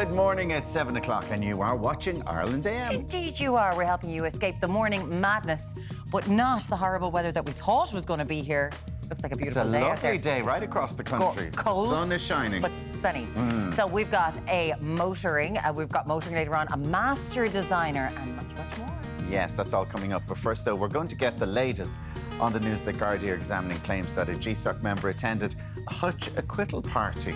Good morning, it's 7 o'clock and you are watching Ireland AM. Indeed you are. We're helping you escape the morning madness, but not the horrible weather that we thought was going to be here. Looks like a beautiful day out there. It's a lovely day right across the country. Cold, the sun is shining. but sunny. So we've got a motoring, we've got motoring later on, a master designer and much, much more. Yes, that's all coming up. But first though, we're going to get the latest on the news that Gardaí are examining claims that a GSOC member attended a Hutch acquittal party.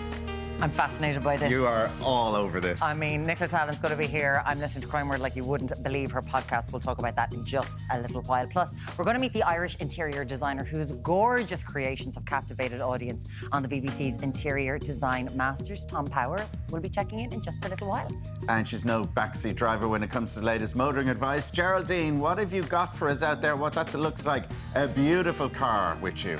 I'm fascinated by this. You are all over this. I mean, Nicola Tallant's going to be here. I'm listening to Crime Word like you wouldn't believe. Her podcast, we'll talk about that in just a little while. Plus, we're going to meet the Irish interior designer whose gorgeous creations have captivated audience on the BBC's Interior Design Masters. Tom Power will be checking in just a little while. And she's no backseat driver when it comes to the latest motoring advice. Geraldine, what have you got for us out there? What that looks like? A beautiful car with you.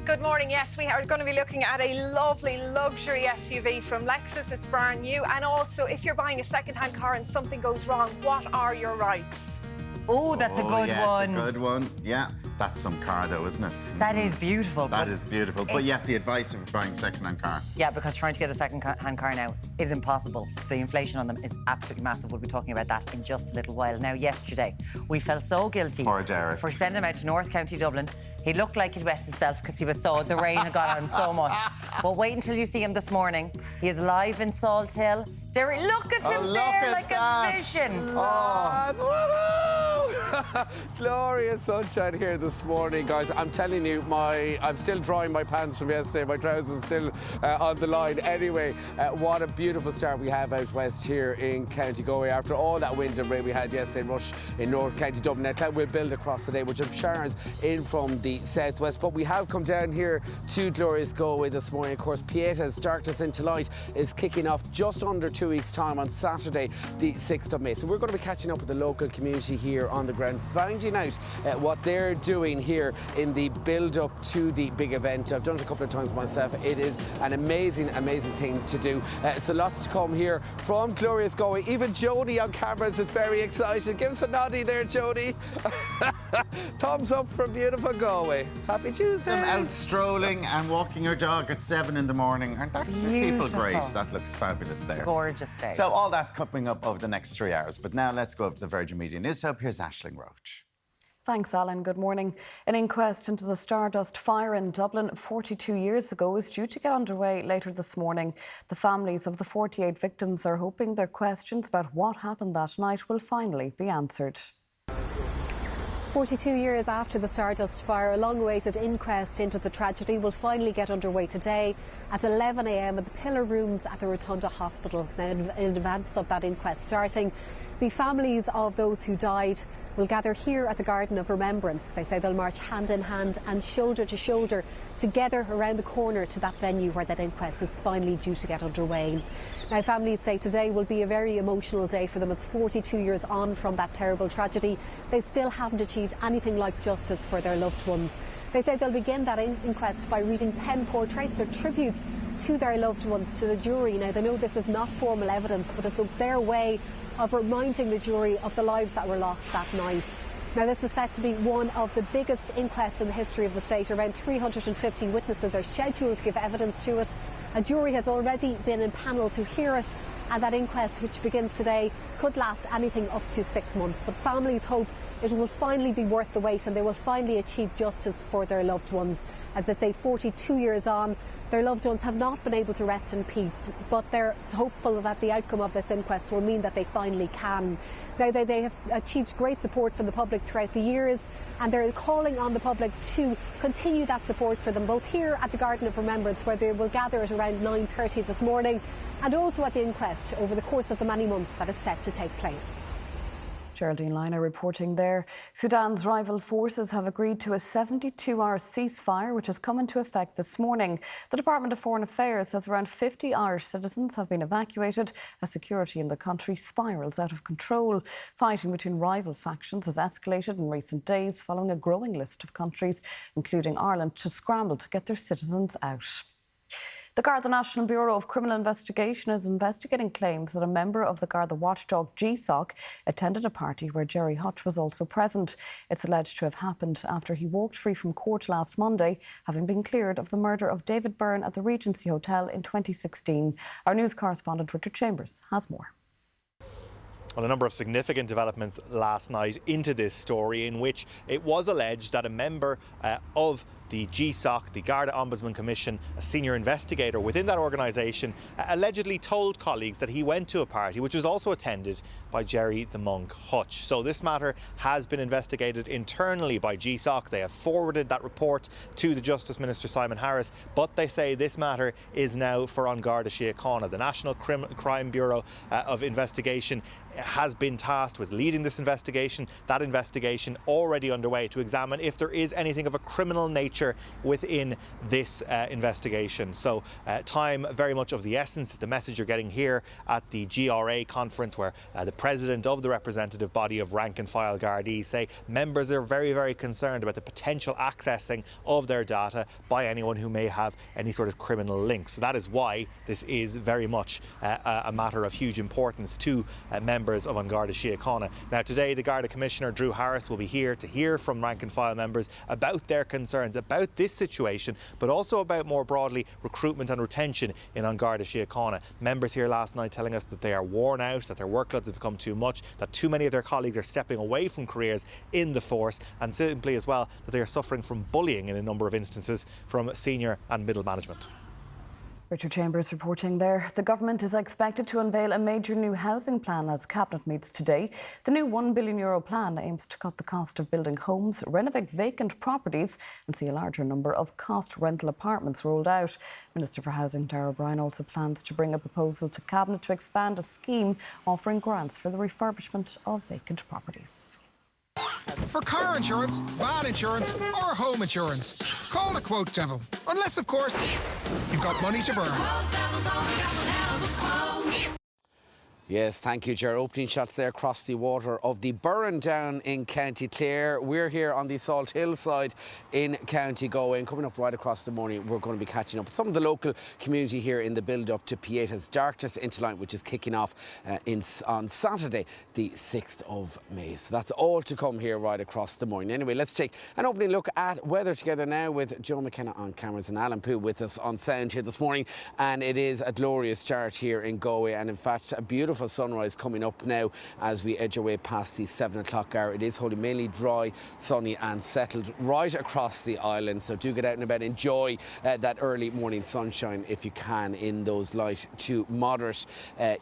Good morning. Yes, we are going to be looking at a lovely luxury SUV from Lexus. It's brand new. And also, if you're buying a second-hand car and something goes wrong, what are your rights? Oh, that's a good one. That's a good one. Yeah, that's some car though, isn't it? That is beautiful. That is beautiful. But yeah, the advice of buying a second-hand car. Yeah, because trying to get a second-hand car now is impossible. The inflation on them is absolutely massive. We'll be talking about that in just a little while. Now, yesterday, we felt so guilty Poor Derek. for sending him out to North County Dublin. He looked like he'd wet himself because he was so, the rain had got on him so much. But wait until you see him this morning. He is live in Salt Hill. Derek, look at him there like a vision. Glorious sunshine here this morning, guys. I'm telling you, I'm still drying my pants from yesterday. My trousers are still on the line. Anyway, what a beautiful start we have out west here in County Galway after all that wind and rain we had yesterday in Rush in North County Dublin. Now, cloud will build across today, which have showers in from the southwest. But we have come down here to glorious Galway this morning. Of course, Pieta's Darkness into Light is kicking off just under 2 weeks' time on Saturday, the 6th of May. So we're going to be catching up with the local community here on the ground, finding out what they're doing here in the build-up to the big event. I've done it a couple of times myself. It is an amazing, amazing thing to do. So lots to come here from glorious Galway. Even Jodie on cameras is very excited. Give us a noddy there, Jodie. Thumbs up from beautiful Galway. Happy Tuesday. I'm out strolling and walking your dog at 7 in the morning. Aren't that people great? That looks fabulous there. Gorgeous day. So all that's coming up over the next 3 hours. But now let's go up to the Virgin Media News Hub. Here's Aisling Roche. Thanks, Alan. Good morning. An inquest into the Stardust fire in Dublin 42 years ago is due to get underway later this morning. The families of the 48 victims are hoping their questions about what happened that night will finally be answered. 42 years after the Stardust fire, a long-awaited inquest into the tragedy will finally get underway today at 11 a.m. at the Pillar Rooms at the Rotunda Hospital. Now, in advance of that inquest starting, the families of those who died will gather here at the Garden of Remembrance. They say they'll march hand in hand and shoulder to shoulder together around the corner to that venue where that inquest is finally due to get underway. Now, families say today will be a very emotional day for them. It's 42 years on from that terrible tragedy. They still haven't achieved anything like justice for their loved ones. They say they'll begin that inquest by reading pen portraits or tributes to their loved ones to the jury. Now, they know this is not formal evidence, but it's their way of reminding the jury of the lives that were lost that night. Now, this is set to be one of the biggest inquests in the history of the state. Around 350 witnesses are scheduled to give evidence to it. A jury has already been impanelled to hear it, and that inquest, which begins today, could last anything up to 6 months. But families hope it will finally be worth the wait and they will finally achieve justice for their loved ones. As they say, 42 years on, their loved ones have not been able to rest in peace, but they're hopeful that the outcome of this inquest will mean that they finally can. Now, they have achieved great support from the public throughout the years, and they're calling on the public to continue that support for them, both here at the Garden of Remembrance, where they will gather at around 9:30 this morning, and also at the inquest over the course of the many months that it's set to take place. Geraldine Liner reporting there. Sudan's rival forces have agreed to a 72-hour ceasefire, which has come into effect this morning. The Department of Foreign Affairs says around 50 Irish citizens have been evacuated as security in the country spirals out of control. Fighting between rival factions has escalated in recent days following a growing list of countries, including Ireland, to scramble to get their citizens out. The Garda National Bureau of Criminal Investigation is investigating claims that a member of the Garda watchdog GSOC attended a party where Gerry Hutch was also present. It's alleged to have happened after he walked free from court last Monday, having been cleared of the murder of David Byrne at the Regency Hotel in 2016. Our news correspondent Richard Chambers has more. Well, a number of significant developments last night into this story, in which it was alleged that a member of the GSOC, the Garda Ombudsman Commission, a senior investigator within that organisation, allegedly told colleagues that he went to a party which was also attended by Gerry the Monk Hutch. So this matter has been investigated internally by GSOC. They have forwarded that report to the Justice Minister Simon Harris, but they say this matter is now for An Garda Síochána. The National Crime Bureau of Investigation has been tasked with leading this investigation. That investigation already underway to examine if there is anything of a criminal nature within this investigation. So time very much of the essence is the message you're getting here at the GRA conference, where the president of the representative body of rank and file Gardaí say members are very, very concerned about the potential accessing of their data by anyone who may have any sort of criminal link. So that is why this is very much a matter of huge importance to members of An Garda Síochána. Now today the Garda Commissioner Drew Harris will be here to hear from rank and file members about their concerns about this situation, but also about more broadly recruitment and retention in An Garda Síochána. Members here last night telling us that they are worn out, that their workloads have become too much, that too many of their colleagues are stepping away from careers in the force, and simply as well that they are suffering from bullying in a number of instances from senior and middle management. Richard Chambers reporting there. The government is expected to unveil a major new housing plan as Cabinet meets today. The new €1 billion plan aims to cut the cost of building homes, renovate vacant properties and see a larger number of cost rental apartments rolled out. Minister for Housing Darragh O'Brien also plans to bring a proposal to Cabinet to expand a scheme offering grants for the refurbishment of vacant properties. For car insurance, van insurance or home insurance, call the Quote Devil. Unless, of course, you've got money to burn. Yes, thank you, Ger. Opening shots there across the water of the Burren down in County Clare. We're here on the Salt Hill side in County Galway, and coming up right across the morning, we're going to be catching up with some of the local community here in the build-up to Pieta's Darkness into Light, which is kicking off on Saturday, the 6th of May. So that's all to come here right across the morning. Anyway, let's take an opening look at weather together now with Joe McKenna on cameras and Alan Pooh with us on sound here this morning. And it is a glorious start here in Galway, and in fact, a beautiful sunrise coming up now as we edge our way past the 7 o'clock hour. It is holding mainly dry, sunny and settled right across the island, so do get out and about, enjoy that early morning sunshine if you can in those light to moderate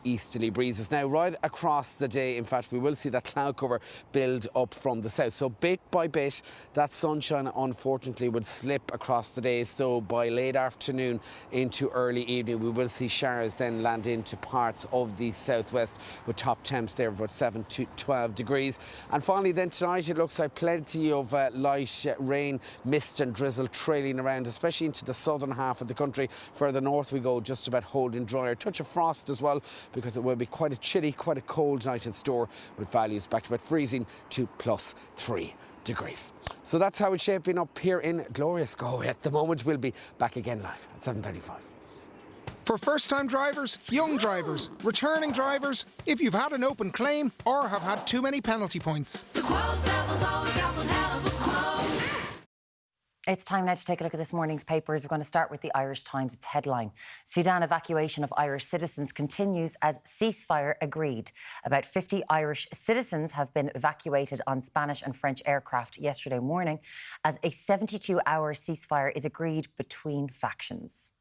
easterly breezes. Now right across the day, in fact, we will see that cloud cover build up from the south, so bit by bit that sunshine unfortunately would slip across the day. So by late afternoon into early evening we will see showers then land into parts of the southwest, with top temps there of about 7 to 12 degrees. And finally then tonight, it looks like plenty of light rain, mist and drizzle trailing around, especially into the southern half of the country. Further north we go, just about holding dry. A touch of frost as well, because it will be quite a chilly, quite a cold night in store, with values back to about freezing to +3 degrees. So that's how it's shaping up here in glorious Galway at the moment. We'll be back again live at 7:35. For first-time drivers, young drivers, returning drivers, if you've had an open claim or have had too many penalty points. The Quote Devil's always got one hell of a quote. It's time now to take a look at this morning's papers. We're going to start with the Irish Times. Its headline: Sudan evacuation of Irish citizens continues as ceasefire agreed. About 50 Irish citizens have been evacuated on Spanish and French aircraft yesterday morning as a 72-hour ceasefire is agreed between factions.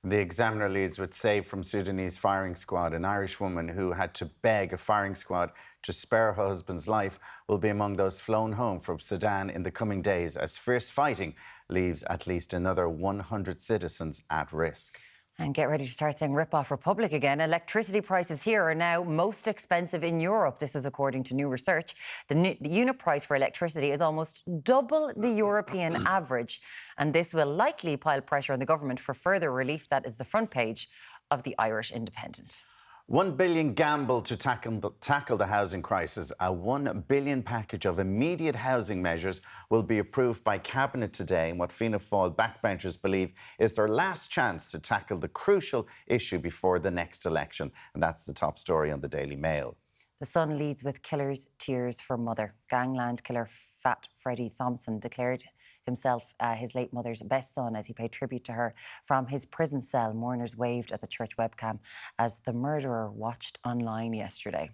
The Examiner leads with Save from Sudanese firing squad. An Irish woman who had to beg a firing squad to spare her husband's life will be among those flown home from Sudan in the coming days, as fierce fighting leaves at least another 100 citizens at risk. And get ready to start saying rip-off Republic again. Electricity prices here are now most expensive in Europe. This is according to new research. The unit price for electricity is almost double the European average. And this will likely pile pressure on the government for further relief. That is the front page of the Irish Independent. 1 billion gamble to tackle the housing crisis. A 1 billion package of immediate housing measures will be approved by Cabinet today in what Fianna Fáil backbenchers believe is their last chance to tackle the crucial issue before the next election. And that's the top story on the Daily Mail. The Sun leads with killer's tears for mother. Gangland killer Fat Freddie Thompson declared himself his late mother's best son as he paid tribute to her from his prison cell. Mourners waved at the church webcam as the murderer watched online yesterday.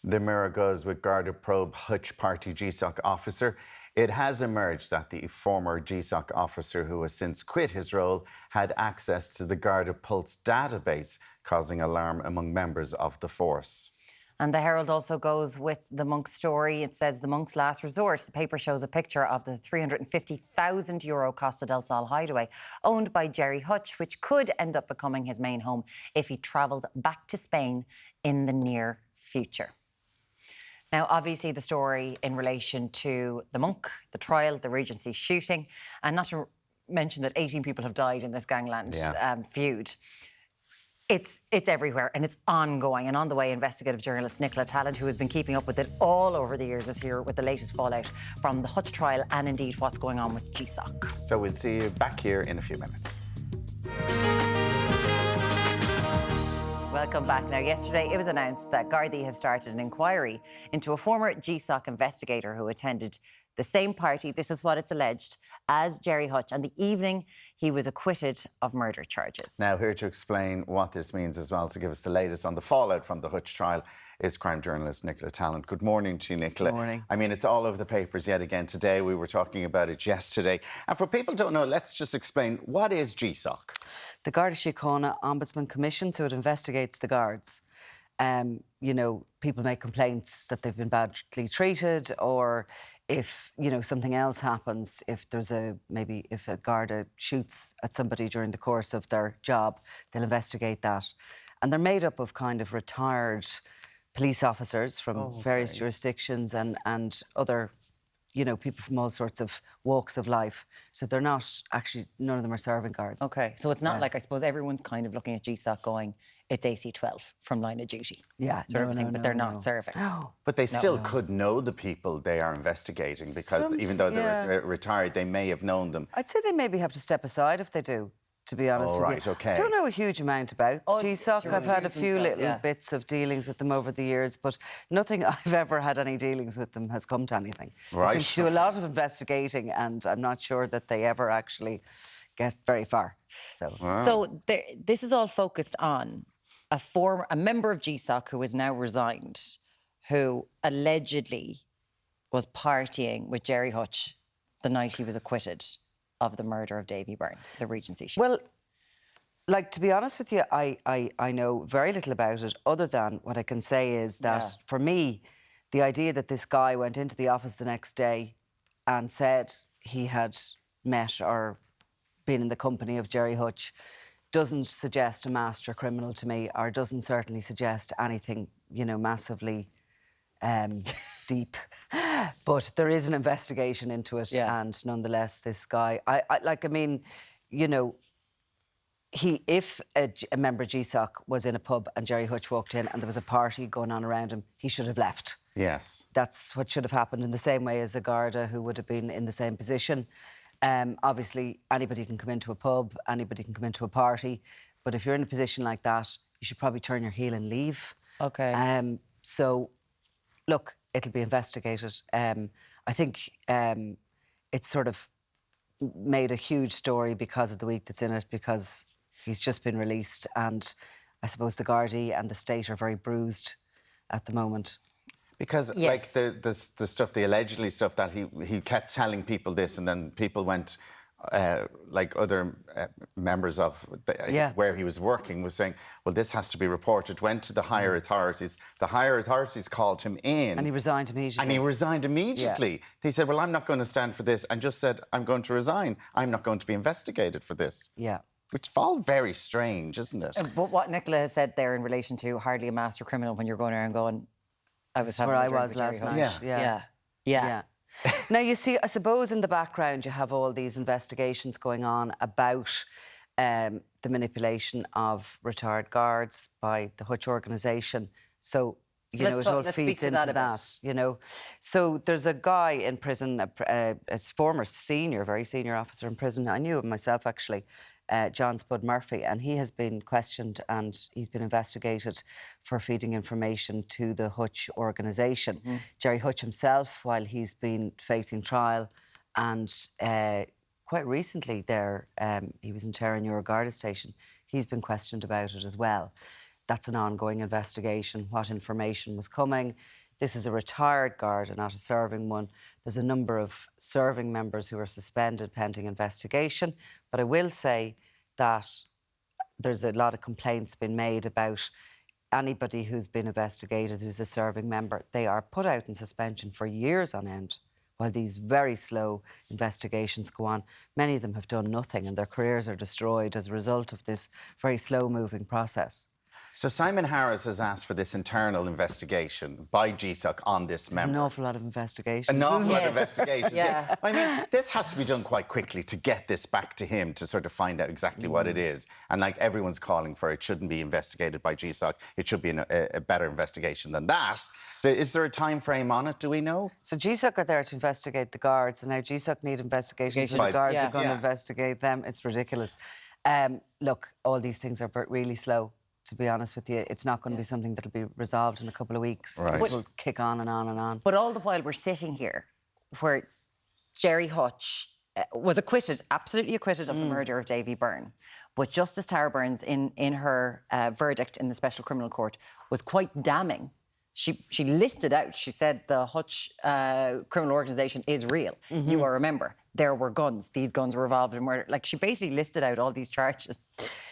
The Mirror goes with Garda probe Hutch Party GSOC officer. It has emerged that the former GSOC officer, who has since quit his role, had access to the Garda Pulse database, causing alarm among members of the force. And the Herald also goes with the Monk story. It says the Monk's last resort. The paper shows a picture of the €350,000 Costa del Sol hideaway owned by Gerry Hutch, which could end up becoming his main home if he travelled back to Spain in the near future. Now, obviously, the story in relation to the Monk, the trial, the Regency shooting, and not to mention that 18 people have died in this gangland feud. It's everywhere and it's ongoing. And on the way, investigative journalist Nicola Tallant, who has been keeping up with it all over the years, is here with the latest fallout from the Hutch trial and indeed what's going on with GSOC. So we'll see you back here in a few minutes. Welcome back. Now, yesterday it was announced that Gardaí have started an inquiry into a former GSOC investigator who attended the same party, this is what it's alleged, as Gerry Hutch, and the evening he was acquitted of murder charges. Now, here to explain what this means as well, to give us the latest on the fallout from the Hutch trial, is crime journalist Nicola Tallant. Good morning to you, Nicola. Good morning. I mean, it's all over the papers yet again today. We were talking about it yesterday. And for people who don't know, let's just explain, what is GSOC? The Garda Síochána Ombudsman Commission, so it investigates the guards. You know, people make complaints that they've been badly treated, or if, you know, something else happens, if there's if a Garda shoots at somebody during the course of their job, they'll investigate that. And they're made up of kind of retired police officers from various jurisdictions and other, you know, people from all sorts of walks of life. So they're not actually, none of them are serving guards. OK, so it's not like, I suppose, everyone's kind of looking at GSOC going, it's AC-12 from Line of Duty. Yeah, sort of thing, but they're not serving. But they still could know the people they are investigating, because even though they're retired, they may have known them. I'd say they maybe have to step aside if they do, to be honest with you. OK. I don't know a huge amount about GSOC. I've had a few little bits of dealings with them over the years, but nothing I've ever had any dealings with them has come to anything. Right. They seem to do a lot of investigating, and I'm not sure that they ever actually get very far. So this is all focused on a member of GSOC who is now resigned, who allegedly was partying with Gerry Hutch the night he was acquitted of the murder of Davy Byrne, the Regency shooting. Well, like, to be honest with you, I know very little about it, other than what I can say is that, for me, the idea that this guy went into the office the next day and said he had met or been in the company of Gerry Hutch doesn't suggest a master criminal to me, or doesn't certainly suggest anything, you know, massively deep. But there is an investigation into it, and nonetheless, this guy, I mean, you know, if a member of GSOC was in a pub and Gerry Hutch walked in and there was a party going on around him, he should have left. Yes. That's what should have happened, in the same way as a Garda who would have been in the same position. Obviously, anybody can come into a pub, anybody can come into a party, but if you're in a position like that, you should probably turn your heel and leave. OK. So, look, it'll be investigated. I think it's sort of made a huge story because of the week that's in it, because he's just been released, and I suppose the Gardaí and the state are very bruised at the moment. Because, like, the stuff, the allegedly stuff that he kept telling people this, and then people went, like other members of where he was working, was saying, well, this has to be reported, went to the higher authorities. The higher authorities called him in. And he resigned immediately. Yeah. He said, well, I'm not going to stand for this, and just said, I'm going to resign. I'm not going to be investigated for this. Yeah. Which is all very strange, isn't it? But what Nicola has said there in relation to hardly a master criminal, when you're going around going, I was having a drink with Gerry Hutch. Yeah. Now, you see, I suppose in the background you have all these investigations going on about the manipulation of retired guards by the Hutch organisation. So you know, it all feeds into that, you know. So there's a guy in prison, a former very senior officer in prison. I knew him myself, actually, John Spud Murphy, and he has been questioned and he's been investigated for feeding information to the Hutch organisation. Gerry Hutch himself, while he's been facing trial, and quite recently there, he was in Terranure Garda Station, he's been questioned about it as well. That's an ongoing investigation, what information was coming. This is a retired Garda, not a serving one. There's a number of serving members who are suspended pending investigation. But I will say that there's a lot of complaints been made about anybody who's been investigated who's a serving member. They are put out in suspension for years on end while these very slow investigations go on. Many of them have done nothing and their careers are destroyed as a result of this very slow-moving process. So Simon Harris has asked for this internal investigation by GSOC on this member. An awful lot of investigations. An awful lot of investigations, yeah. I mean, this has to be done quite quickly to get this back to him to sort of find out exactly what it is. And like everyone's calling for, it shouldn't be investigated by GSOC. It should be a better investigation than that. So is there a time frame on it, do we know? So GSOC are there to investigate the guards, and now GSOC need investigations, so the guards are going to investigate them. It's ridiculous. Look, all these things are really slow. To be honest with you, it's not going to be something that'll be resolved in a couple of weeks. Right. This will kick on and on and on. But all the while we're sitting here, where Gerry Hutch was acquitted, absolutely acquitted of the murder of Davy Byrne. But Justice Tara Burns, in her verdict in the Special Criminal Court, was quite damning. She listed out, she said the Hutch criminal organisation is real. You are a member. There were guns. These guns were involved in murder. Like, she basically listed out all these charges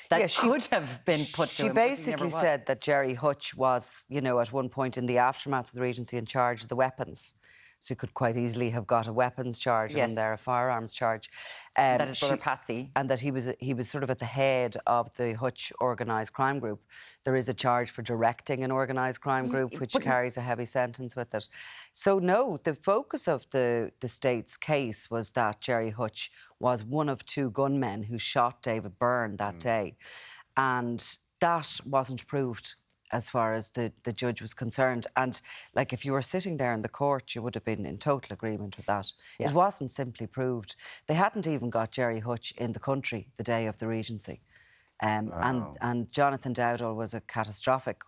that could have been put to him. She basically said that Gerry Hutch was, you know, at one point in the aftermath of the Regency in charge of the weapons. So he could quite easily have got a weapons charge in there, a firearms charge. That his brother Patsy. And that he was sort of at the head of the Hutch organised crime group. There is a charge for directing an organised crime group, which carries a heavy sentence with it. So no, the focus of the state's case was that Gerry Hutch was one of two gunmen who shot David Byrne that day. And that wasn't proved as far as the judge was concerned. And, like, if you were sitting there in the court, you would have been in total agreement with that. Yeah. It wasn't simply proved. They hadn't even got Gerry Hutch in the country the day of the Regency. And Jonathan Dowdall was a catastrophic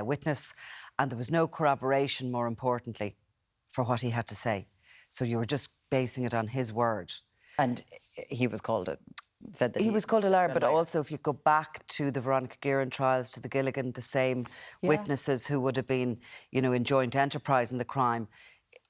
witness, and there was no corroboration, more importantly, for what he had to say. So you were just basing it on his word. And he was called it. Said that he was called a liar, but also if you go back to the Veronica Guerin trials, to the Gilligan, the same witnesses who would have been, you know, in joint enterprise in the crime,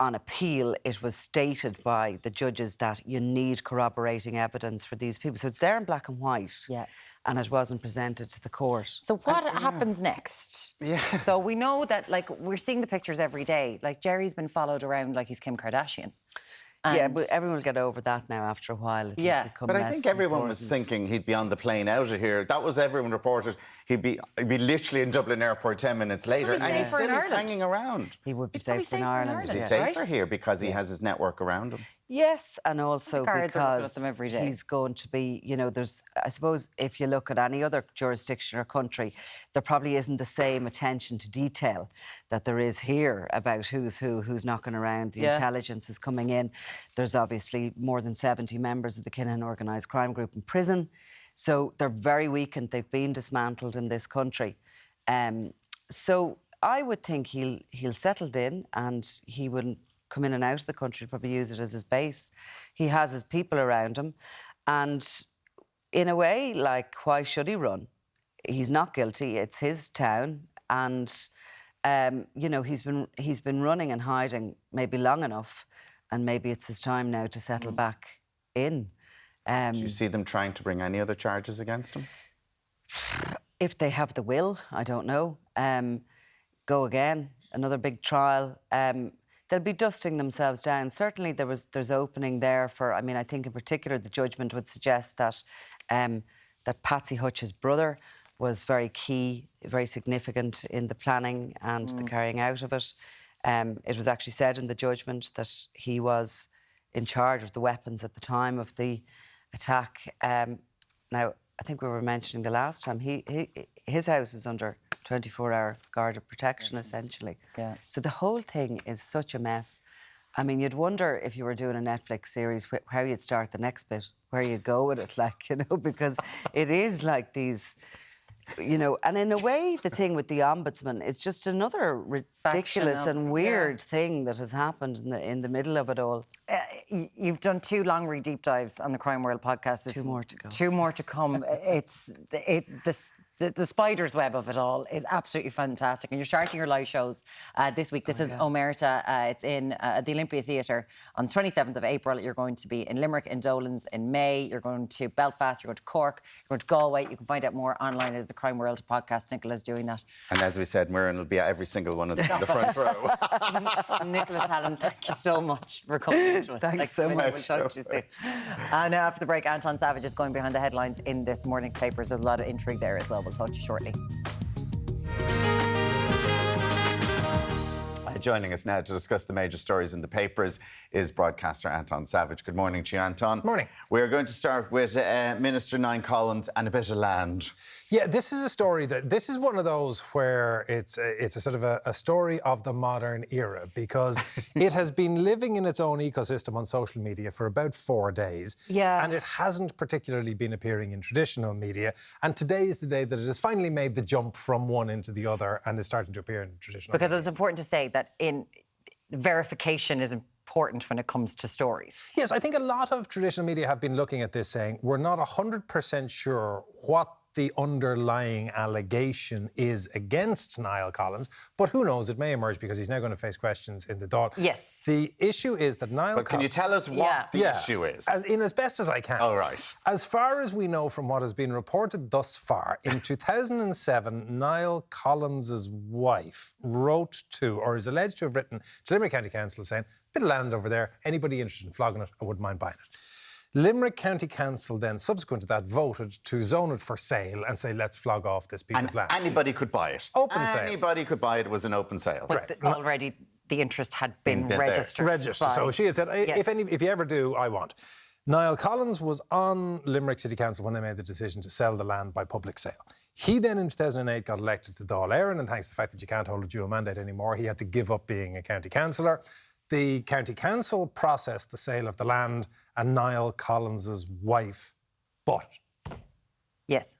on appeal, it was stated by the judges that you need corroborating evidence for these people. So it's there in black and white. Yeah. And it wasn't presented to the court. So what happens next? Yeah. So we know that, like, we're seeing the pictures every day. Like, Gerry's been followed around like he's Kim Kardashian. Yeah, but everyone will get over that now after a while. But I think everyone was thinking he'd be on the plane out of here. That was everyone reported. He'd be literally in Dublin Airport 10 minutes later, and he's still hanging around. He would be safe in Ireland. Is he safer here because he has his network around him? Yes, and also because them every day. He's going to be, you know, there's, I suppose, if you look at any other jurisdiction or country, there probably isn't the same attention to detail that there is here about who's who, who's knocking around, the intelligence is coming in. There's obviously more than 70 members of the Kinahan organised crime group in prison. So they're very weakened. They've been dismantled in this country. So I would think he'll settled in and he wouldn't come in and out of the country, probably use it as his base. He has his people around him. And in a way, like, why should he run? He's not guilty. It's his town. And, you know, he's been running and hiding maybe long enough. And maybe it's his time now to settle back in. Do you see them trying to bring any other charges against him? If they have the will, I don't know. Go again, another big trial. They'll be dusting themselves down. Certainly there's opening there for, I mean, I think in particular the judgment would suggest that that Patsy Hutch's brother was very key, very significant in the planning and the carrying out of it. It was actually said in the judgment that he was in charge of the weapons at the time of the attack. Now, I think we were mentioning the last time, his house is under 24-hour guarded protection, essentially. Yeah. So the whole thing is such a mess. I mean, you'd wonder if you were doing a Netflix series how you'd start the next bit, where you'd go with it, like, you know, because it is like these, you know, and in a way, the thing with the Ombudsman, it's just another ridiculous and weird thing that has happened in the middle of it all. You've done 2 long read deep dives on the Crime World podcast. There's 2 more to go. 2 more to come. The spider's web of it all is absolutely fantastic. And you're starting your live shows this week. This is Omerta. It's in the Olympia Theatre on the 27th of April. You're going to be in Limerick, in Dolans in May. You're going to Belfast. You're going to Cork. You're going to Galway. You can find out more online as the Crime World podcast. Nicola's doing that. And as we said, Muireann will be at every single one of the front row. Nicola Tallant, thank you so much for coming into it. Thanks so much. We'll talk to you soon. And after the break, Anton Savage is going behind the headlines in this morning's papers. There's a lot of intrigue there as well. We'll talk to you shortly. Joining us now to discuss the major stories in the papers is broadcaster Anton Savage. Good morning to you, Anton. Morning. We're going to start with Minister Niall Collins and a bit of land. Yeah, this is a story this is one of those where it's a sort of a story of the modern era, because it has been living in its own ecosystem on social media for about 4 days. Yeah. And it hasn't particularly been appearing in traditional media. And today is the day that it has finally made the jump from one into the other and is starting to appear in traditional media. Because it's important to say that verification is important when it comes to stories. Yes, I think a lot of traditional media have been looking at this saying, we're not 100% sure what the underlying allegation is against Niall Collins, but who knows, it may emerge because he's now going to face questions in the Dáil. Yes. The issue is that Niall Collins... But can you tell us what the issue is? As best as I can. All right. As far as we know from what has been reported thus far, in 2007, Niall Collins' wife wrote to, or is alleged to have written to Limerick County Council saying, bit of land over there, anybody interested in flogging it, I wouldn't mind buying it. Limerick County Council then, subsequent to that, voted to zone it for sale and say, let's flog off this piece of land. Anybody could buy it. Open sale. Anybody could buy it. It was an open sale. But already the interest had been registered. So she had said, if you ever do, I want. Niall Collins was on Limerick City Council when they made the decision to sell the land by public sale. He then, in 2008, got elected to Dáil Éireann, and thanks to the fact that you can't hold a dual mandate anymore, he had to give up being a county councillor. The county council processed the sale of the land, and Niall Collins' wife bought it. Yes.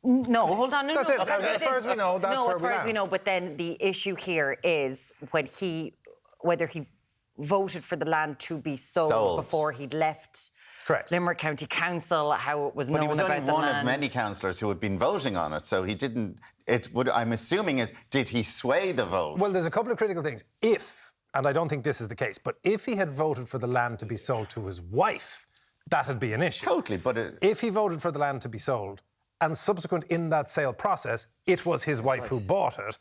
No, hold on. That's it. As far as we know, that's where we are. As far as we know, but then the issue here is whether he voted for the land to be sold. Before he'd left Limerick County Council, how it was known about the land. But he was only one of many councillors who had been voting on it, so he didn't... I'm assuming did he sway the vote? Well, there's a couple of critical things. And I don't think this is the case, but if he had voted for the land to be sold to his wife, that'd be an issue. Totally, but... If he voted for the land to be sold, and subsequent in that sale process, it was his wife who bought it,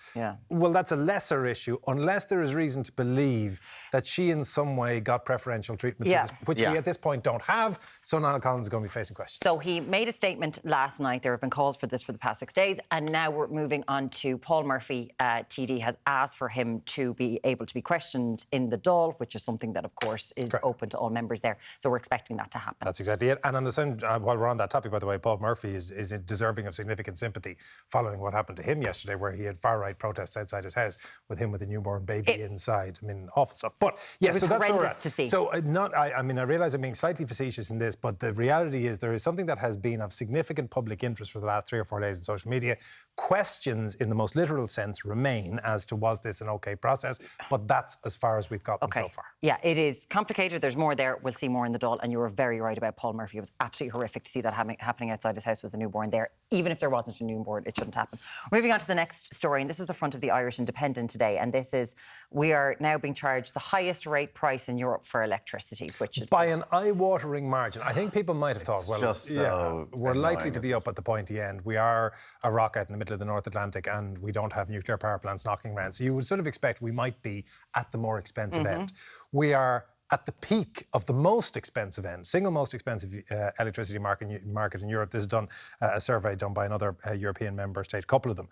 well, that's a lesser issue, unless there is reason to believe that she in some way got preferential treatment, which we at this point don't have, so Niall Collins is going to be facing questions. So he made a statement last night. There have been calls for this for the past 6 days, and now we're moving on to Paul Murphy. TD has asked for him to be able to be questioned in the Dáil, which is something that, of course, is open to all members there. So we're expecting that to happen. That's exactly it. And on the same, while we're on that topic, by the way, Paul Murphy is deserving of significant sympathy following what happened to him yesterday, where he had far-right protests outside his house with him with a newborn baby inside. I mean, awful stuff. But yeah, it was horrendous to see. So I mean, I realise I'm being slightly facetious in this, but the reality is there is something that has been of significant public interest for the last 3 or 4 days in social media. Questions, in the most literal sense, remain as to was this an okay process, but that's as far as we've gotten so far. Yeah, it is complicated. There's more there. We'll see more in the Dáil, and you were very right about Paul Murphy. It was absolutely horrific to see that happening outside his house with a newborn there. Even if there wasn't a newborn, it shouldn't happen. Moving on to the next story, and this is the front of the Irish Independent today, and this is, we are now being charged the highest rate price in Europe for electricity, which is... By an eye-watering margin. I think people might have thought, we're likely to be up at the pointy end. We are a rock out in the middle of the North Atlantic, and we don't have nuclear power plants knocking around. So you would sort of expect we might be at the more expensive end. We are at the peak of the most expensive end, single most expensive electricity market in Europe. This is done, a survey done by another European member state, a couple of them,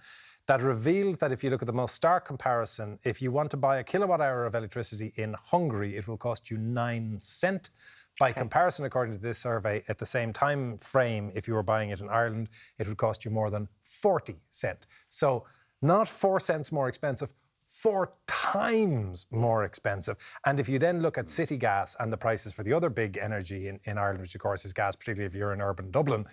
that revealed that if you look at the most stark comparison, if you want to buy a kilowatt hour of electricity in Hungary, it will cost you 9 cents. By comparison, according to this survey, at the same time frame, if you were buying it in Ireland, it would cost you more than 40 cents. So not 4 cents more expensive, 4 times more expensive. And if you then look at city gas and the prices for the other big energy in Ireland, which of course is gas, particularly if you're in urban Dublin,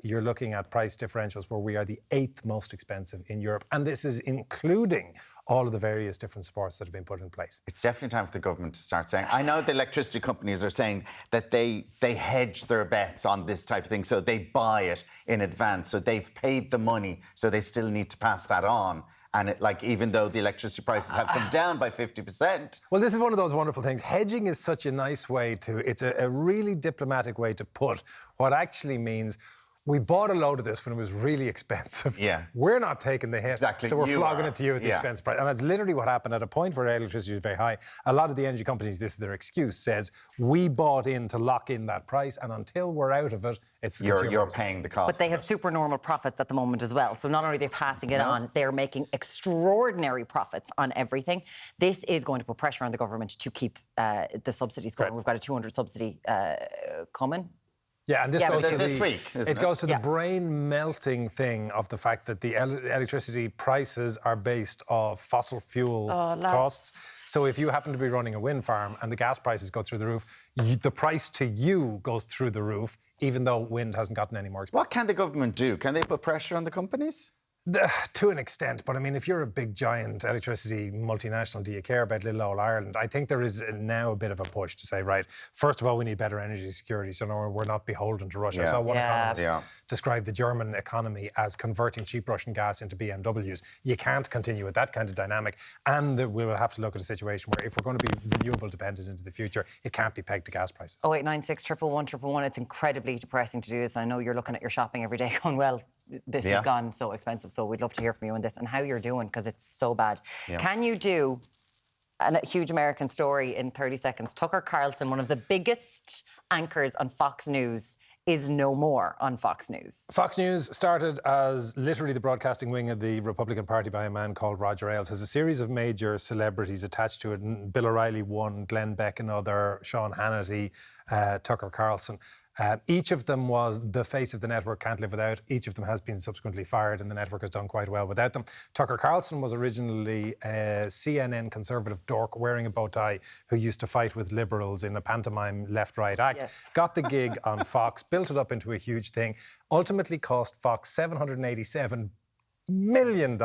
you're looking at price differentials where we are the 8th most expensive in Europe. And this is including all of the various different supports that have been put in place. It's definitely time for the government to start saying, I know the electricity companies are saying that they hedge their bets on this type of thing, so they buy it in advance, so they've paid the money, so they still need to pass that on. And even though the electricity prices have come down by 50%. Well, this is one of those wonderful things. Hedging is such a nice way it's a really diplomatic way to put what actually means we bought a load of this when it was really expensive. Yeah. We're not taking the hit. Exactly. So we're flogging it to you at the expense price. And that's literally what happened at a point where electricity was very high. A lot of the energy companies, this is their excuse, says, we bought in to lock in that price, and until we're out of it, it's the you're paying the cost. But they have supernormal profits at the moment as well. So not only are they passing it on, they're making extraordinary profits on everything. This is going to put pressure on the government to keep the subsidies going. Right. We've got a 200 subsidy coming. Yeah, and this goes to this week, isn't it? It goes to the brain-melting thing of the fact that the electricity prices are based off fossil fuel costs. So if you happen to be running a wind farm and the gas prices go through the roof, the price to you goes through the roof, even though wind hasn't gotten any more expensive. What can the government do? Can they put pressure on the companies? To an extent, but I mean, if you're a big, giant electricity multinational, do you care about little old Ireland? I think there is now a bit of a push to say, right, first of all, we need better energy security, so no, we're not beholden to Russia. So one economist described the German economy as converting cheap Russian gas into BMWs. You can't continue with that kind of dynamic, and we will have to look at a situation where if we're going to be renewable dependent into the future, it can't be pegged to gas prices. 0896 111 111. It's incredibly depressing to do this. I know you're looking at your shopping every day going, well, this has gone so expensive, so we'd love to hear from you on this and how you're doing, because it's so bad. Can you do a huge American story in 30 seconds? Tucker Carlson, one of the biggest anchors on Fox News, is no more on Fox News. Fox News started as literally the broadcasting wing of the Republican Party by a man called Roger Ailes. Has a series of major celebrities attached to it. Bill O'Reilly, one, Glenn Beck, another, Sean Hannity, Tucker Carlson. Each of them was the face of the network, can't live without. Each of them has been subsequently fired, and the network has done quite well without them. Tucker Carlson was originally a CNN conservative dork wearing a bow tie who used to fight with liberals in a pantomime left-right act. Got the gig on Fox, built it up into a huge thing, ultimately cost Fox $787 million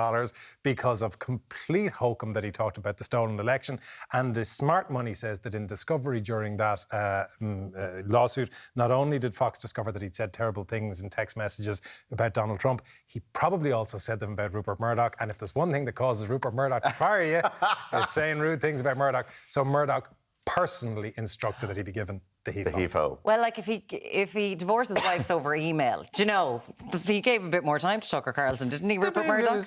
because of complete hokum that he talked about the stolen election. And the smart money says that in discovery during that lawsuit, not only did Fox discover that he'd said terrible things in text messages about Donald Trump, he probably also said them about Rupert Murdoch. And if there's one thing that causes Rupert Murdoch to fire you, it's saying rude things about Murdoch. So Murdoch personally instructed that he be given the heave-ho. Well, like if he divorced his wife over email, do you know, he gave a bit more time to Tucker Carlson, didn't he, Rupert Murdoch?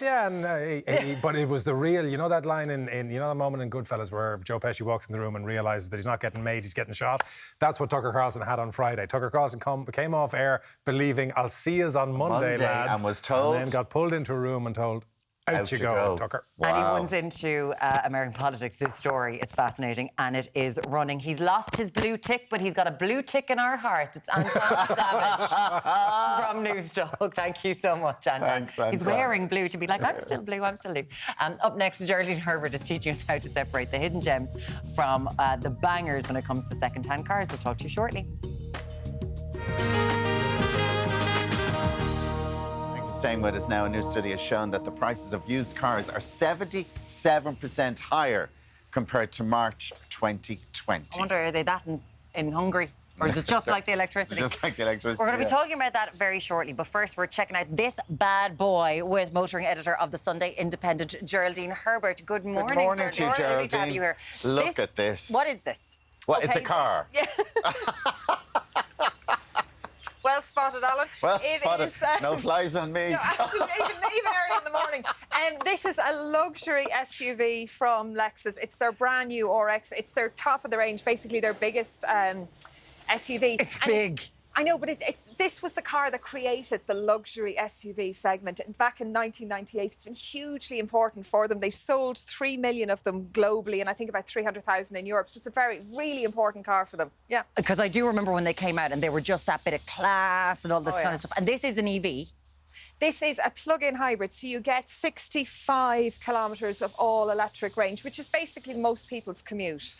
But it was the real, you know that line in you know the moment in Goodfellas where Joe Pesci walks in the room and realises that he's not getting made, he's getting shot? That's what Tucker Carlson had on Friday. Tucker Carlson came off air believing, I'll see us on Monday, lads. And was told. And then got pulled into a room and told, out you go, Tucker. Wow. Anyone's into American politics, this story is fascinating, and it is running. He's lost his blue tick, but he's got a blue tick in our hearts. It's Anton Savage from News Dog. Thank you so much, Anton. Thanks, Anton. He's wearing blue to be like, I'm still blue, I'm still blue. Up next, Geraldine Herbert is teaching us how to separate the hidden gems from the bangers when it comes to second-hand cars. We'll talk to you shortly. Staying with us now, a new study has shown that the prices of used cars are 77% higher compared to March 2020. I wonder, are they that in Hungary? Or is it just like the electricity? Just like the electricity. We're going to be talking about that very shortly. But first, we're checking out this bad boy with motoring editor of the Sunday Independent, Geraldine Herbert. Good morning. Good morning to you, Geraldine. Lovely to have you here. Look at this. What is this? Well, it's a car. Well spotted, Alan. Well spotted. No flies on me. No, absolutely, even early in the morning. This is a luxury SUV from Lexus. It's their brand new RX. It's their top of the range, basically their biggest SUV. It's big. I know, but this was the car that created the luxury SUV segment. And back in 1998, it's been hugely important for them. They've sold 3 million of them globally, and I think about 300,000 in Europe. So it's a really important car for them. Yeah. Because I do remember when they came out and they were just that bit of class and all this kind of stuff. And this is an EV. This is a plug-in hybrid, so you get 65 kilometres of all-electric range, which is basically most people's commute.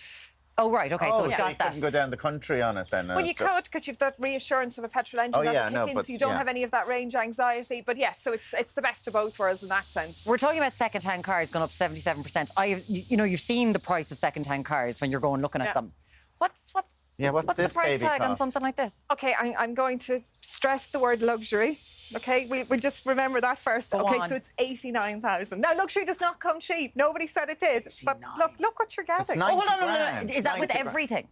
Oh, right, OK, so it's got that. You couldn't go down the country on it then? Well, you could, because you've that reassurance of a petrol engine so you don't have any of that range anxiety. But yes, so it's the best of both worlds in that sense. We're talking about second-hand cars going up 77%. You've seen the price of second-hand cars when you're going looking at them. What's the price tag on something like this? OK, I'm going to stress the word luxury. OK, we'll just remember that first. OK, so it's 89,000. Now, luxury does not come cheap. Nobody said it did. But look what you're getting. So hold on. Is that with everything?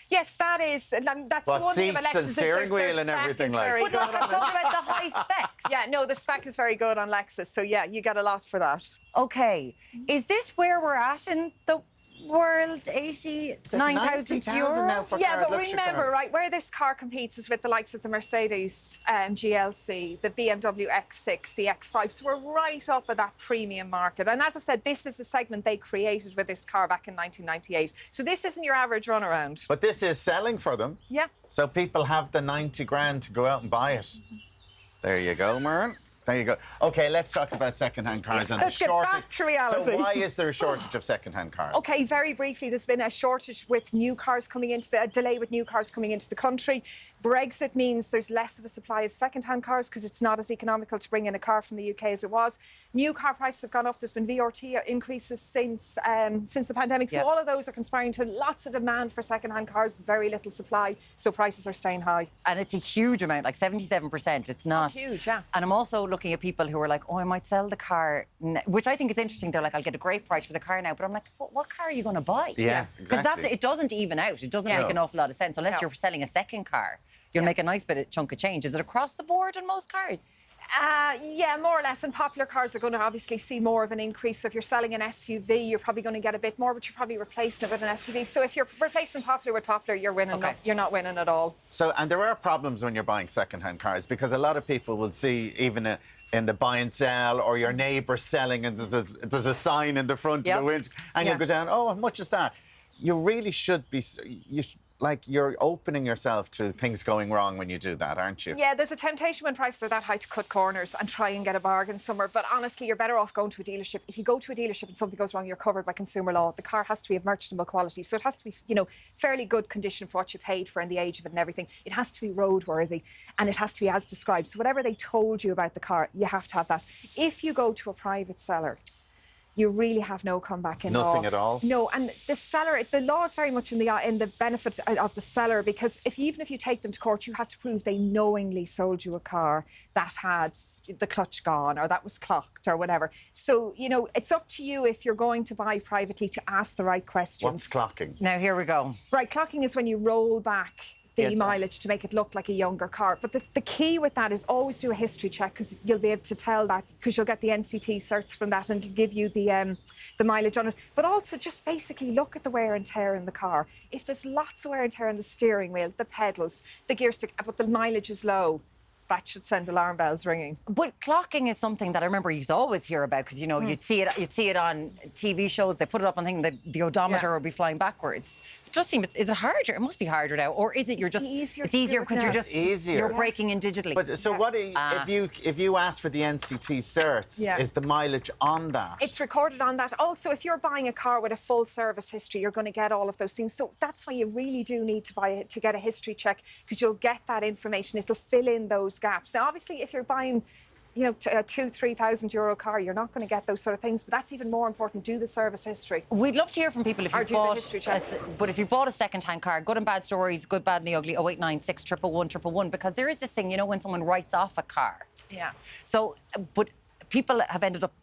Yes, that is. And that's the one thing of Lexus. And steering wheel and everything like that. But I'm talking about the high specs. Yeah, no, the spec is very good on Lexus. So, yeah, you get a lot for that. OK. Is this where we're at in the world? 89,000 euro? Yeah, but remember, right, where this car competes is with the likes of the Mercedes GLC, the BMW X6, the X5. So we're right up at that premium market. And as I said, this is the segment they created with this car back in 1998. So this isn't your average runaround. But this is selling for them. Yeah. So people have the 90 grand to go out and buy it. There you go, Myrne. There you go. OK, let's talk about second-hand cars and the shortage. Let's get back to reality. So why is there a shortage of second-hand cars? OK, very briefly, there's been a shortage with new cars coming into a delay with new cars coming into the country. Brexit means there's less of a supply of second-hand cars because it's not as economical to bring in a car from the UK as it was. New car prices have gone up. There's been VRT increases since the pandemic. So all of those are conspiring to lots of demand for second-hand cars, very little supply. So prices are staying high. And it's a huge amount, like 77%. It's not huge, yeah. And I'm also looking at people who are like, oh, I might sell the car, which I think is interesting. They're like, I'll get a great price for the car now. But I'm like, what car are you going to buy? Yeah, exactly. Because it doesn't even out. It doesn't make an awful lot of sense unless you're selling a second car. You'll make a nice chunk of change. Is it across the board on most cars? Yeah, more or less. And popular cars are going to obviously see more of an increase. So if you're selling an SUV, you're probably going to get a bit more, but you're probably replacing it with an SUV. So if you're replacing popular with popular, you're winning. Okay. You're not winning at all. So, and there are problems when you're buying second-hand cars because a lot of people will see even in the buy and sell or your neighbour selling and there's a sign in the front of the window and you'll go down, oh, how much is that? You really should be... You're opening yourself to things going wrong when you do that, aren't you? Yeah, there's a temptation when prices are that high to cut corners and try and get a bargain somewhere. But honestly, you're better off going to a dealership. If you go to a dealership and something goes wrong, you're covered by consumer law. The car has to be of merchantable quality. So it has to be, fairly good condition for what you paid for and the age of it and everything. It has to be roadworthy and it has to be as described. So whatever they told you about the car, you have to have that. If you go to a private seller, you really have no comeback in law. Nothing at all? No, and the law is very much in the benefit of the seller because even if you take them to court, you have to prove they knowingly sold you a car that had the clutch gone or that was clocked or whatever. So, it's up to you if you're going to buy privately to ask the right questions. What's clocking? Now, here we go. Right, clocking is when you roll back the mileage to make it look like a younger car. But the key with that is always do a history check because you'll be able to tell that because you'll get the NCT certs from that and it'll give you the mileage on it. But also just basically look at the wear and tear in the car. If there's lots of wear and tear on the steering wheel, the pedals, the gear stick, but the mileage is low, that should send alarm bells ringing. But clocking is something that I remember you used to always hear about because you'd see it on TV shows. They put it up on thing the odometer would be flying backwards. It just seems is it harder? It must be harder now, or is it it's easier because you're breaking in digitally. But so what if you ask for the NCT certs? Is the mileage on that? It's recorded on that. Also, if you're buying a car with a full service history, you're going to get all of those things. So that's why you really do need to get a history check because you'll get that information. It'll fill in those gaps. Now, obviously, if you're buying a €2,000-3,000 car, you're not going to get those sort of things. But that's even more important. Do the service history. We'd love to hear from people if you bought a second-hand car, good and bad stories, good, bad and the ugly, 0896 111 111, because there is this thing, when someone writes off a car. Yeah. So, but people have ended up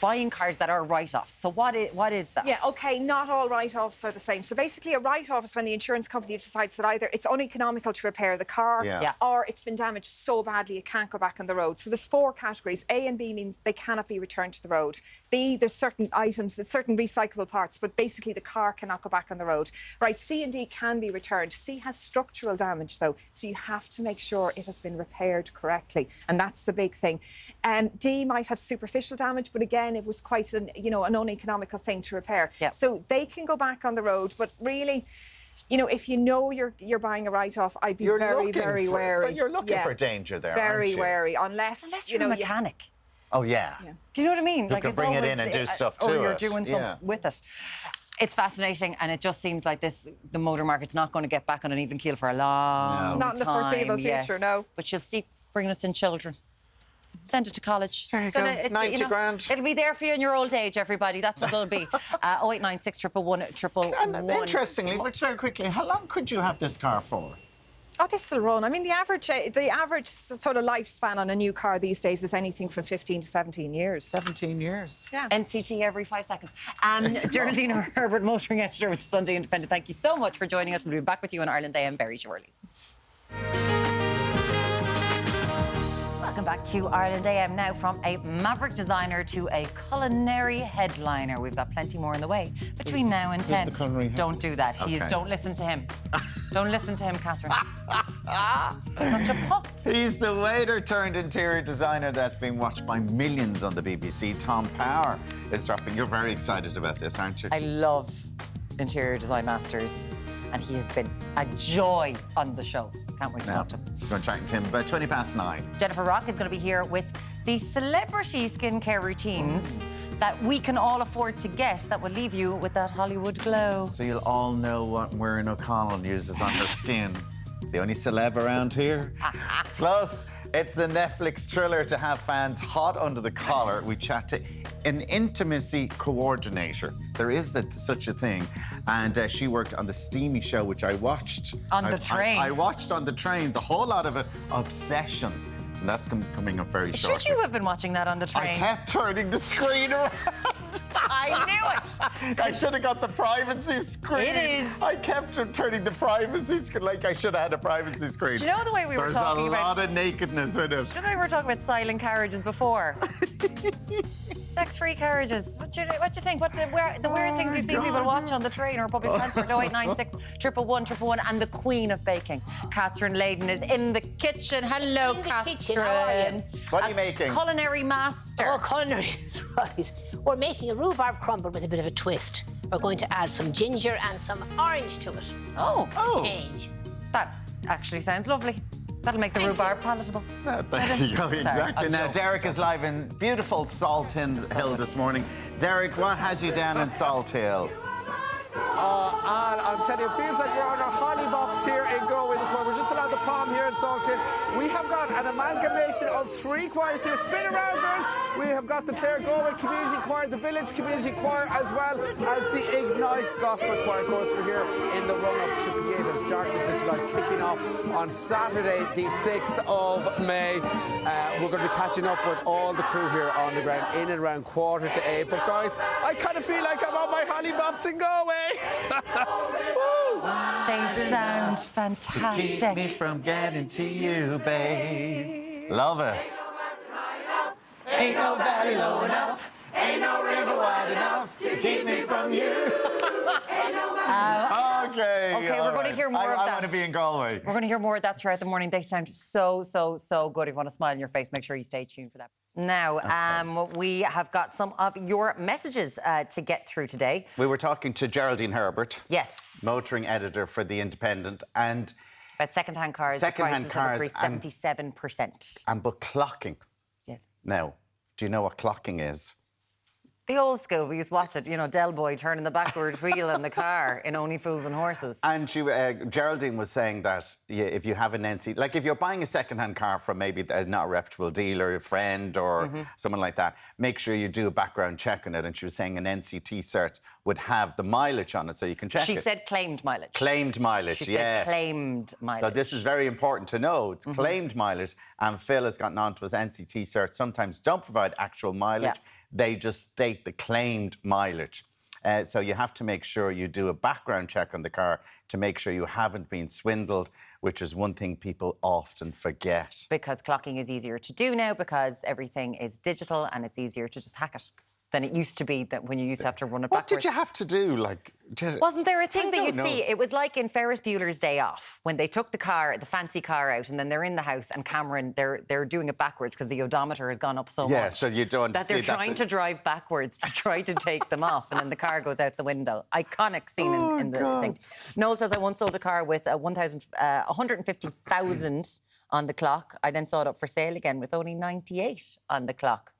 buying cars that are write-offs. So what is that? Yeah, OK, not all write-offs are the same. So basically a write-off is when the insurance company decides that either it's uneconomical to repair the car or it's been damaged so badly it can't go back on the road. So there's 4 categories. A and B means they cannot be returned to the road. B, there's certain items, there's certain recyclable parts, but basically the car cannot go back on the road. Right, C and D can be returned. C has structural damage, though, so you have to make sure it has been repaired correctly, and that's the big thing. D might have superficial damage, but again, it was quite an uneconomical thing to repair. So they can go back on the road, but really, if you know you're buying a write-off, I'd be very wary. But you're looking for danger there, very aren't you? wary, unless you're a mechanic. Oh, yeah. Do you know what I mean? You can bring it in and do stuff to it. Or you're doing something with it. It's fascinating, and it just seems like the motor market's not going to get back on an even keel for a long time. Not in the foreseeable future, no. But you'll see bringing us in children. Send it to college. There you go, 90 grand. It'll be there for you in your old age, everybody. That's what it'll be. 0896 111 And interestingly, but very quickly, how long could you have this car for? Oh, they still run. I mean, the average sort of lifespan on a new car these days is anything from 15 to 17 years. 17 years? Yeah. NCT every 5 seconds. Geraldine Herbert, motoring editor with Sunday Independent, thank you so much for joining us. We'll be back with you on Ireland AM very shortly. Welcome back to Ireland AM now. From a maverick designer to a culinary headliner. We've got plenty more in the way between now and 10. Don't do that. Okay. Don't listen to him. Don't listen to him, Catherine. Such a pup. He's the waiter turned interior designer that's been watched by millions on the BBC. Tom Power is dropping. You're very excited about this, aren't you? I love Interior Design Masters, and he has been a joy on the show. Can't wait to talk to him. We're going to chat to him about 9:20. Jennifer Rock is going to be here with the celebrity skincare routines that we can all afford to get that will leave you with that Hollywood glow. So you'll all know what Muireann O'Connell uses on her skin. It's the only celeb around here. Plus, it's the Netflix thriller to have fans hot under the collar. We chat to an intimacy coordinator. There is such a thing. And she worked on the Steamy show, which I watched. On the train. I watched on the train, the whole lot of it. Obsession. And that's coming up very shortly. Should you have been watching that on the train? I kept turning the screen around. I knew it. I should have got the privacy screen. It is. I kept turning the privacy screen like I should have had a privacy screen. Do you know the way we were talking about... There's a lot of nakedness in it. Do you know the way we were talking about silent carriages before? Sex-free carriages. What do you think? What the weird things you've seen people watch on the train or public transport? 0896 111 and the queen of baking, Catherine Leyden, is in the kitchen. Hello, Catherine. What are you making? Culinary master. Oh, culinary, right. We're making a rhubarb crumble with a bit of a twist. We're going to add some ginger and some orange to it. Oh. Change. That actually sounds lovely. That'll make the rhubarb palatable. There you go, exactly. Now, Derek is live in beautiful Salt Hill this morning. Derek, what has you down in Salt Hill? And I'm telling you, it feels like we're on our hollybops here in Galway this morning. We're just around the palm here in Salt Hill. We have got an amalgamation of 3 choirs here. Spin around, girls. We have got the Clare Galway Community Choir, the Village Community Choir, as well as the Ignite Gospel Choir. Of course, we're here in the run-up to Pieda's Darkness into Light, kicking off on Saturday, the 6th of May. We're going to be catching up with all the crew here on the ground in and around 7:45. But, guys, I kind of feel like I'm on my hollybops in Galway. They sound fantastic. Keep me from getting to you, babe. Love it. Ain't no valley low enough, ain't no river wide enough to keep me from you. Okay, we're going to hear more of that. I want to be in Galway. We're going to hear more of that throughout the morning. They sound so good. If you want a smile on your face, make sure you stay tuned for that. Now, we have got some of your messages to get through today. We were talking to Geraldine Herbert. Yes. Motoring editor for The Independent, and... About second-hand cars. Second-hand cars. 77%. But clocking. Yes. Now, do you know what clocking is? The old school, we used to watch it, Del Boy turning the backward wheel in the car in Only Fools and Horses. And Geraldine was saying that if you have an NC... Like, if you're buying a second-hand car from maybe not a reputable dealer, a friend or someone like that, make sure you do a background check on it. And she was saying an NCT cert would have the mileage on it so you can check it. She said claimed mileage. Claimed mileage, yes. She said claimed mileage. So this is very important to know. It's claimed mileage. And Phil has gotten on to his NCT cert. Sometimes don't provide actual mileage. Yeah. They just state the claimed mileage. So you have to make sure you do a background check on the car to make sure you haven't been swindled, which is one thing people often forget. Because clocking is easier to do now because everything is digital and it's easier to just hack it than it used to be that when you used to have to run it backwards. What did you have to do? Wasn't there a thing that you'd know. see? It was like in Ferris Bueller's Day Off, when they took the car, the fancy car out, and then they're in the house, and Cameron, they're doing it backwards because the odometer has gone up so much. Yeah, so you don't that see they're trying to drive backwards to try to take them off, and then the car goes out the window. Iconic scene in the thing. Noel says, I once sold a car with 150,000 on the clock. I then saw it up for sale again with only 98 on the clock.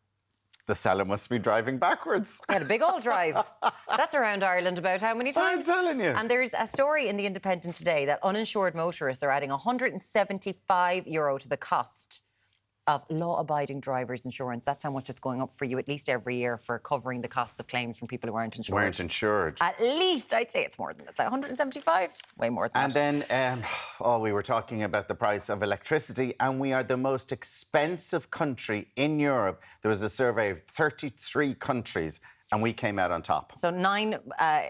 The seller must be driving backwards. He had a big old drive. That's around Ireland about how many times? I'm telling you. And there's a story in The Independent today that uninsured motorists are adding €175 to the cost of law-abiding drivers' insurance. That's how much it's going up for you at least every year for covering the costs of claims from people who aren't insured. Weren't insured. At least, I'd say it's more than that. 175? Way more than that. And then, we were talking about the price of electricity, and we are the most expensive country in Europe. There was a survey of 33 countries, and we came out on top. So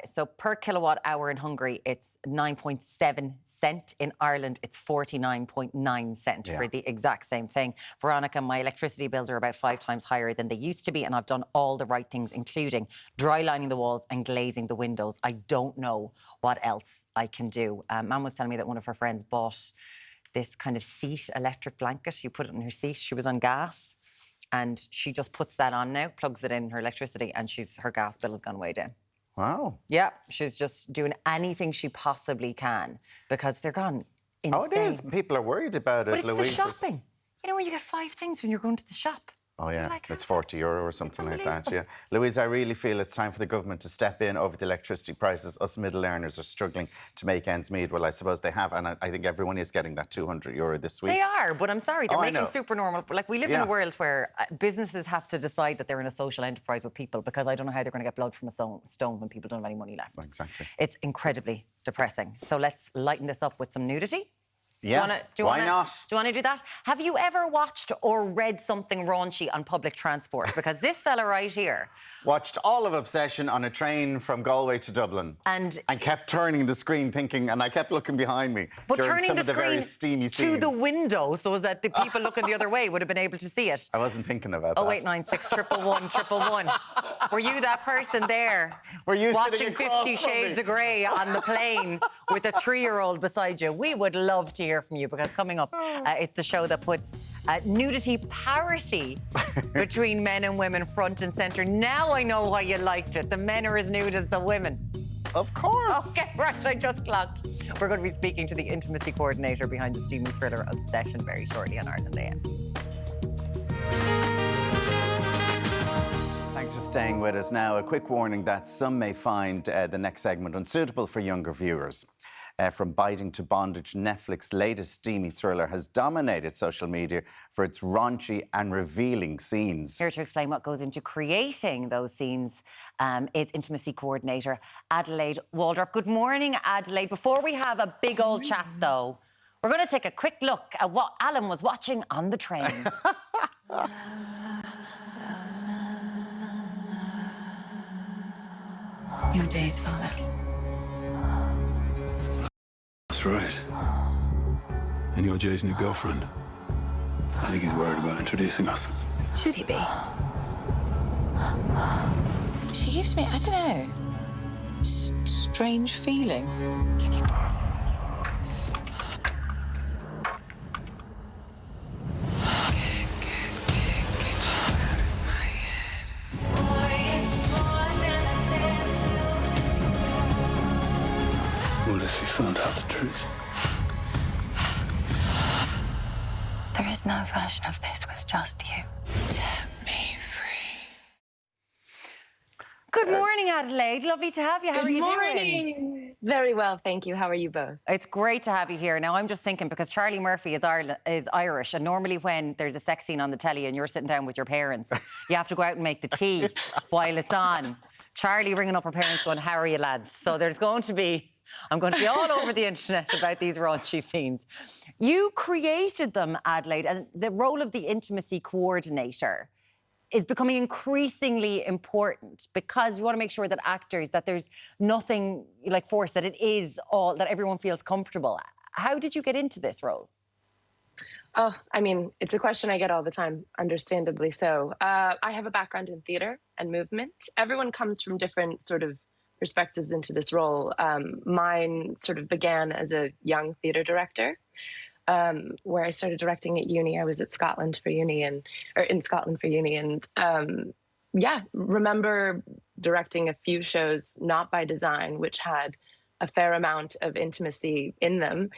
so per kilowatt hour in Hungary, it's 9.7 cent. In Ireland, it's 49.9 cent for the exact same thing. Veronica, my electricity bills are about 5 times higher than they used to be, and I've done all the right things, including dry lining the walls and glazing the windows. I don't know what else I can do. Mum was telling me that one of her friends bought this kind of seat electric blanket. You put it in her seat. She was on gas. And she just puts that on now, plugs it in her electricity, and her gas bill has gone way down. Wow. Yeah, she's just doing anything she possibly can because they're gone insane. Oh, it is. People are worried about it, But it's Louise. the shopping. You know, when you get 5 things when you're going to the shop. Oh, yeah. Like, it's €40 or something like that, yeah. unbelievable. Louise, I really feel it's time for the government to step in over the electricity prices. Us middle earners are struggling to make ends meet. Well, I suppose they have, and I think everyone is getting that €200 this week. They are, but I'm sorry, they're I making know. super normal. Like, we live in a world where businesses have to decide that they're in a social enterprise with people because I don't know how they're going to get blood from a stone when people don't have any money left. Exactly. It's incredibly depressing. So let's lighten this up with some nudity. Yeah, why not? Do you want to do that? Have you ever watched or read something raunchy on public transport? Because this fella right here... Watched all of Obsession on a train from Galway to Dublin. And kept turning the screen thinking, and I kept looking behind me but during turning some the of the very screen steamy to scenes. the window so that the people looking the other way would have been able to see it. I wasn't thinking about that. 0896 111 111. Were you that person there? Were you watching sitting across 50 from Shades me? of Grey on the plane with a 3-year-old beside you? We would love to hear from you because coming up, it's the show that puts nudity parity between men and women front and centre. Now I know why you liked it. The men are as nude as the women. Of course. Okay, right, I just clocked. We're going to be speaking to the intimacy coordinator behind the steamy thriller Obsession very shortly on Ireland AM. Thanks for staying with us. Now, a quick warning that some may find the next segment unsuitable for younger viewers. From biting to bondage, Netflix's latest steamy thriller has dominated social media for its raunchy and revealing scenes. Here to explain what goes into creating those scenes is intimacy coordinator Adelaide Waldrop. Good morning, Adelaide. Before we have a big old chat, though, we're going to take a quick look at what Alan was watching on the train. Your days, Father. That's right. And you're Jay's new girlfriend. I think he's worried about introducing us. Should he be? She gives me, I don't know, strange feeling. What if he found out the truth? There is no version of this with just you. Set me free. Good morning, Adelaide. Lovely to have you. How are you doing? Good morning. Very well, thank you. How are you both? It's great to have you here. Now, I'm just thinking, because Charlie Murphy is Irish, and normally when there's a sex scene on the telly and you're sitting down with your parents, you have to go out and make the tea while it's on. Charlie ringing up her parents going, how are you, lads? So there's going to be... I'm going to be all over the internet about these raunchy scenes. You created them, Adelaide, and the role of the intimacy coordinator. is becoming increasingly important because we want to make sure that actors, that there's nothing like forced, that it is all, that everyone feels comfortable. How did you get into this role? Oh, I mean, it's a question I get all the time, understandably so. I have a background in theater and movement. Everyone comes from different sort of perspectives into this role. Mine sort of began as a young theater director, where I started directing at uni. I was at Scotland for uni in Scotland for uni. And yeah, remember directing a few shows, not by design, which had a fair amount of intimacy in them.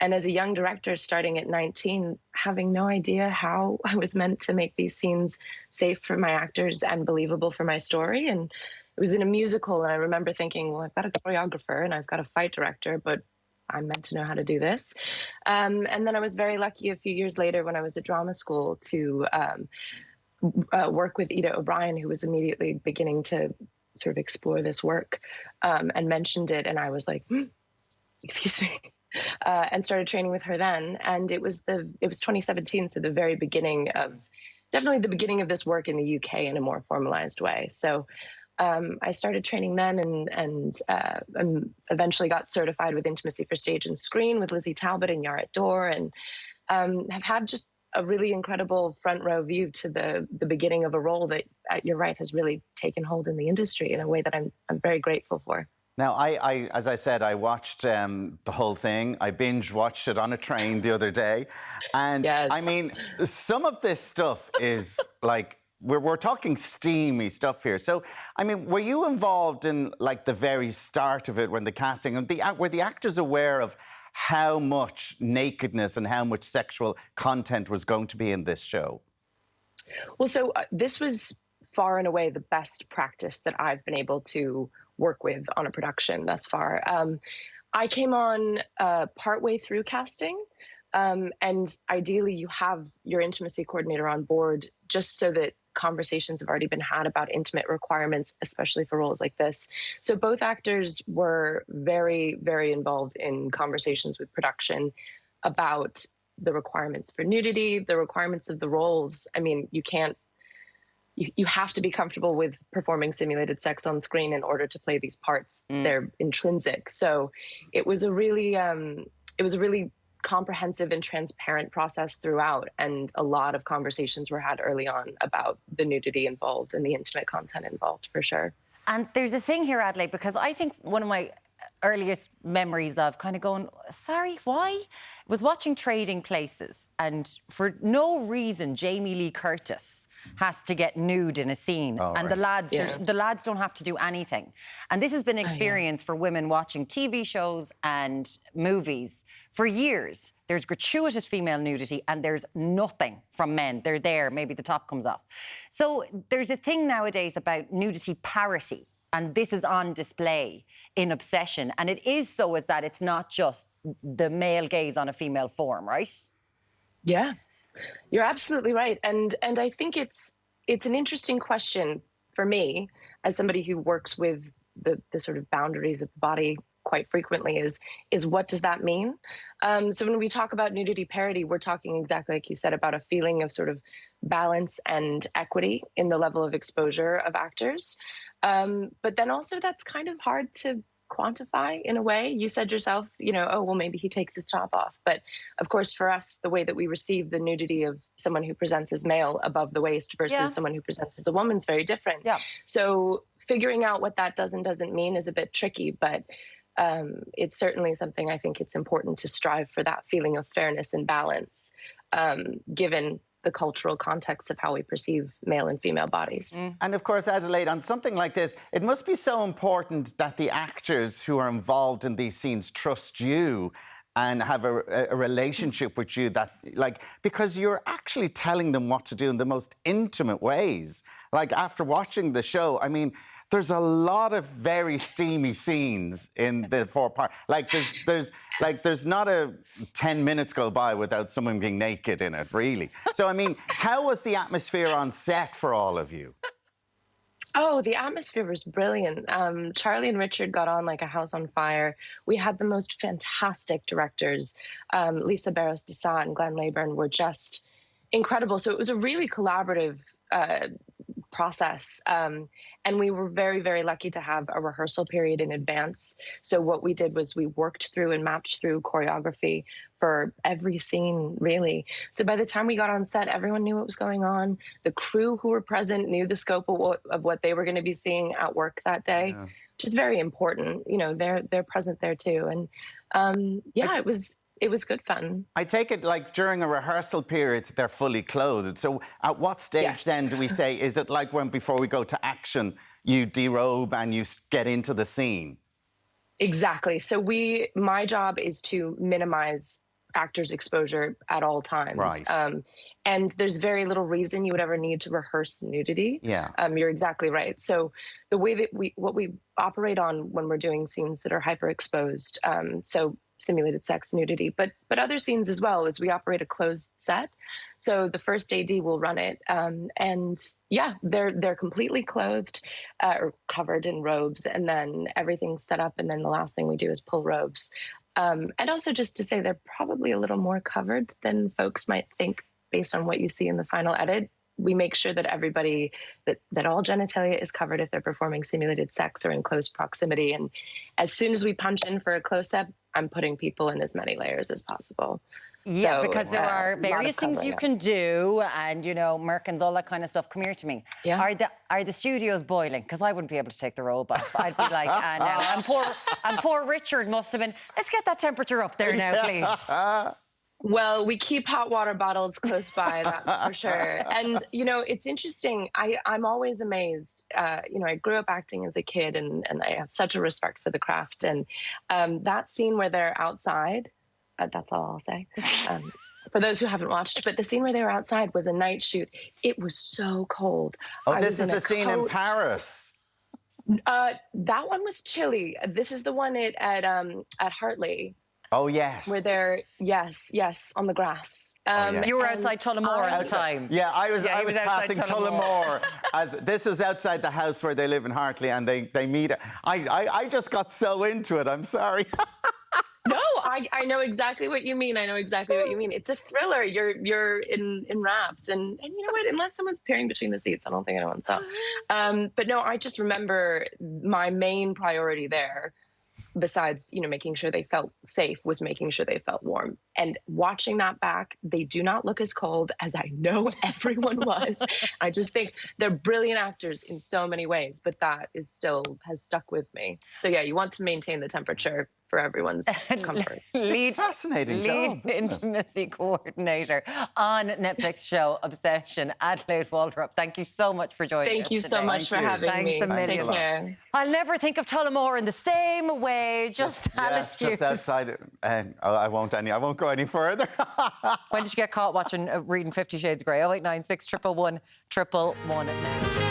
And as a young director, starting at 19, having no idea how I was meant to make these scenes safe for my actors and believable for my story. And it was in a musical, and I remember thinking, well, I've got a choreographer and I've got a fight director, but I'm meant to know how to do this. And then I was very lucky a few years later when I was at drama school to work with Ida O'Brien, who was immediately beginning to sort of explore this work, and mentioned it. And I was like, excuse me. And started training with her then. And it was 2017, so the very beginning of, definitely the beginning of this work in the UK in a more formalized way. So I started training then and eventually got certified with Intimacy for Stage and Screen with Lizzie Talbot and Yaret Dor, and have had just a really incredible front row view to the beginning of a role that, you're right, has really taken hold in the industry in a way that I'm very grateful for. Now, I as I said, I watched the whole thing. I binge watched it on a train the other day. And yes. I mean, some of this stuff is like, we're talking steamy stuff here. So, I mean, were you involved in like the very start of it when the casting, and were the actors aware of how much nakedness and how much sexual content was going to be in this show? Well, so this was far and away the best practice that I've been able to work with on a production thus far. I came on partway through casting, and ideally you have your intimacy coordinator on board just so that conversations have already been had about intimate requirements, especially for roles like this. So both actors were very, very involved in conversations with production about the requirements for nudity, the requirements of the roles. I mean, you have to be comfortable with performing simulated sex on screen in order to play these parts. They're intrinsic. So it was a really comprehensive and transparent process throughout. And a lot of conversations were had early on about the nudity involved and the intimate content involved, for sure. And there's a thing here, Adelaide, because I think one of my earliest memories of kind of going, sorry, why? Was watching Trading Places. And for no reason, Jamie Lee Curtis has to get nude in a scene. Oh, and right. the lads don't have to do anything. And this has been an experience for women watching TV shows and movies for years. There's gratuitous female nudity and there's nothing from men. They're there, maybe the top comes off. So there's a thing nowadays about nudity parity, and this is on display in Obsession. And it is so as that it's not just the male gaze on a female form, right? Yeah. You're absolutely right. And I think it's an interesting question for me as somebody who works with the sort of boundaries of the body quite frequently is what does that mean? So when we talk about nudity parity, we're talking exactly like you said about a feeling of sort of balance and equity in the level of exposure of actors. But then also that's kind of hard to quantify in a way. You said yourself, oh, well, maybe he takes his top off. But of course, for us, the way that we receive the nudity of someone who presents as male above the waist versus someone who presents as a woman is very different. Yeah. So figuring out what that does and doesn't mean is a bit tricky, but it's certainly something I think it's important to strive for, that feeling of fairness and balance, given the cultural context of how we perceive male and female bodies. And of course, Adelaide, on something like this, it must be so important that the actors who are involved in these scenes trust you and have a relationship with you, that, like, because you're actually telling them what to do in the most intimate ways. Like, after watching the show, I mean, there's a lot of very steamy scenes in the four-part. Like, there's not a 10 minutes go by without someone being naked in it, really. So, I mean, how was the atmosphere on set for all of you? Oh, the atmosphere was brilliant. Charlie and Richard got on like a house on fire. We had the most fantastic directors. Lisa Barros-Dessat and Glenn Leyburn were just incredible. So it was a really collaborative process. And we were very, very lucky to have a rehearsal period in advance. So what we did was we worked through and mapped through choreography for every scene, really. So by the time we got on set, everyone knew what was going on. The crew who were present knew the scope of what they were going to be seeing at work that day, which is very important. You know, they're present there too. And it was good fun. I take it like during a rehearsal period, they're fully clothed. So at what stage then do we say, is it like when before we go to action, you derobe and you get into the scene? Exactly. So my job is to minimize actors' exposure at all times. Right. And there's very little reason you would ever need to rehearse nudity. Yeah. You're exactly right. So the way that what we operate on when we're doing scenes that are hyper-exposed, so simulated sex, nudity, but other scenes as well, is we operate a closed set. So the first AD will run it, and yeah, they're completely clothed or covered in robes, and then everything's set up, and then the last thing we do is pull robes. And also just to say they're probably a little more covered than folks might think based on what you see in the final edit. We make sure that everybody, that all genitalia is covered if they're performing simulated sex or in close proximity. And as soon as we punch in for a close-up, I'm putting people in as many layers as possible. Yeah, So, because there are various things you can do, and, you know, merkins, all that kind of stuff. Come here to me. Yeah. Are the studios boiling? Because I wouldn't be able to take the robe off. I'd be like, and poor Richard must have been, let's get that temperature up there now, please. Well, we keep hot water bottles close by, that's for sure. And, you know, it's interesting. I'm always amazed. You know, I grew up acting as a kid, and I have such a respect for the craft. And that scene where they're outside, that's all I'll say. For those who haven't watched, but the scene where they were outside was a night shoot. It was so cold. Oh, this is the scene in Paris. That one was chilly. This is the one at Hartley. Oh, yes. Where they're, yes, on the grass. You were outside Tullamore at the time. Yeah, I was passing Tullamore. This was outside the house where they live in Hartley, and they meet. I just got so into it, I'm sorry. No, I know exactly what you mean. It's a thriller. You're enwrapped, and you know what? Unless someone's peering between the seats, I don't think anyone saw. But no, I just remember my main priority there, besides, you know, making sure they felt safe, was making sure they felt warm. And watching that back, they do not look as cold as I know everyone was. I just think they're brilliant actors in so many ways, but that is still has stuck with me. So yeah, you want to maintain the temperature for everyone's comfort. Lead intimacy coordinator on Netflix show Obsession, Adelaide Waldrop. Thank you so much for joining us. Thank you so much for having me. Thanks a million. Take care. I'll never think of Tullamore in the same way. Just outside. I won't go any further. When did you get caught reading 50 Shades of Grey? 0896 111 111.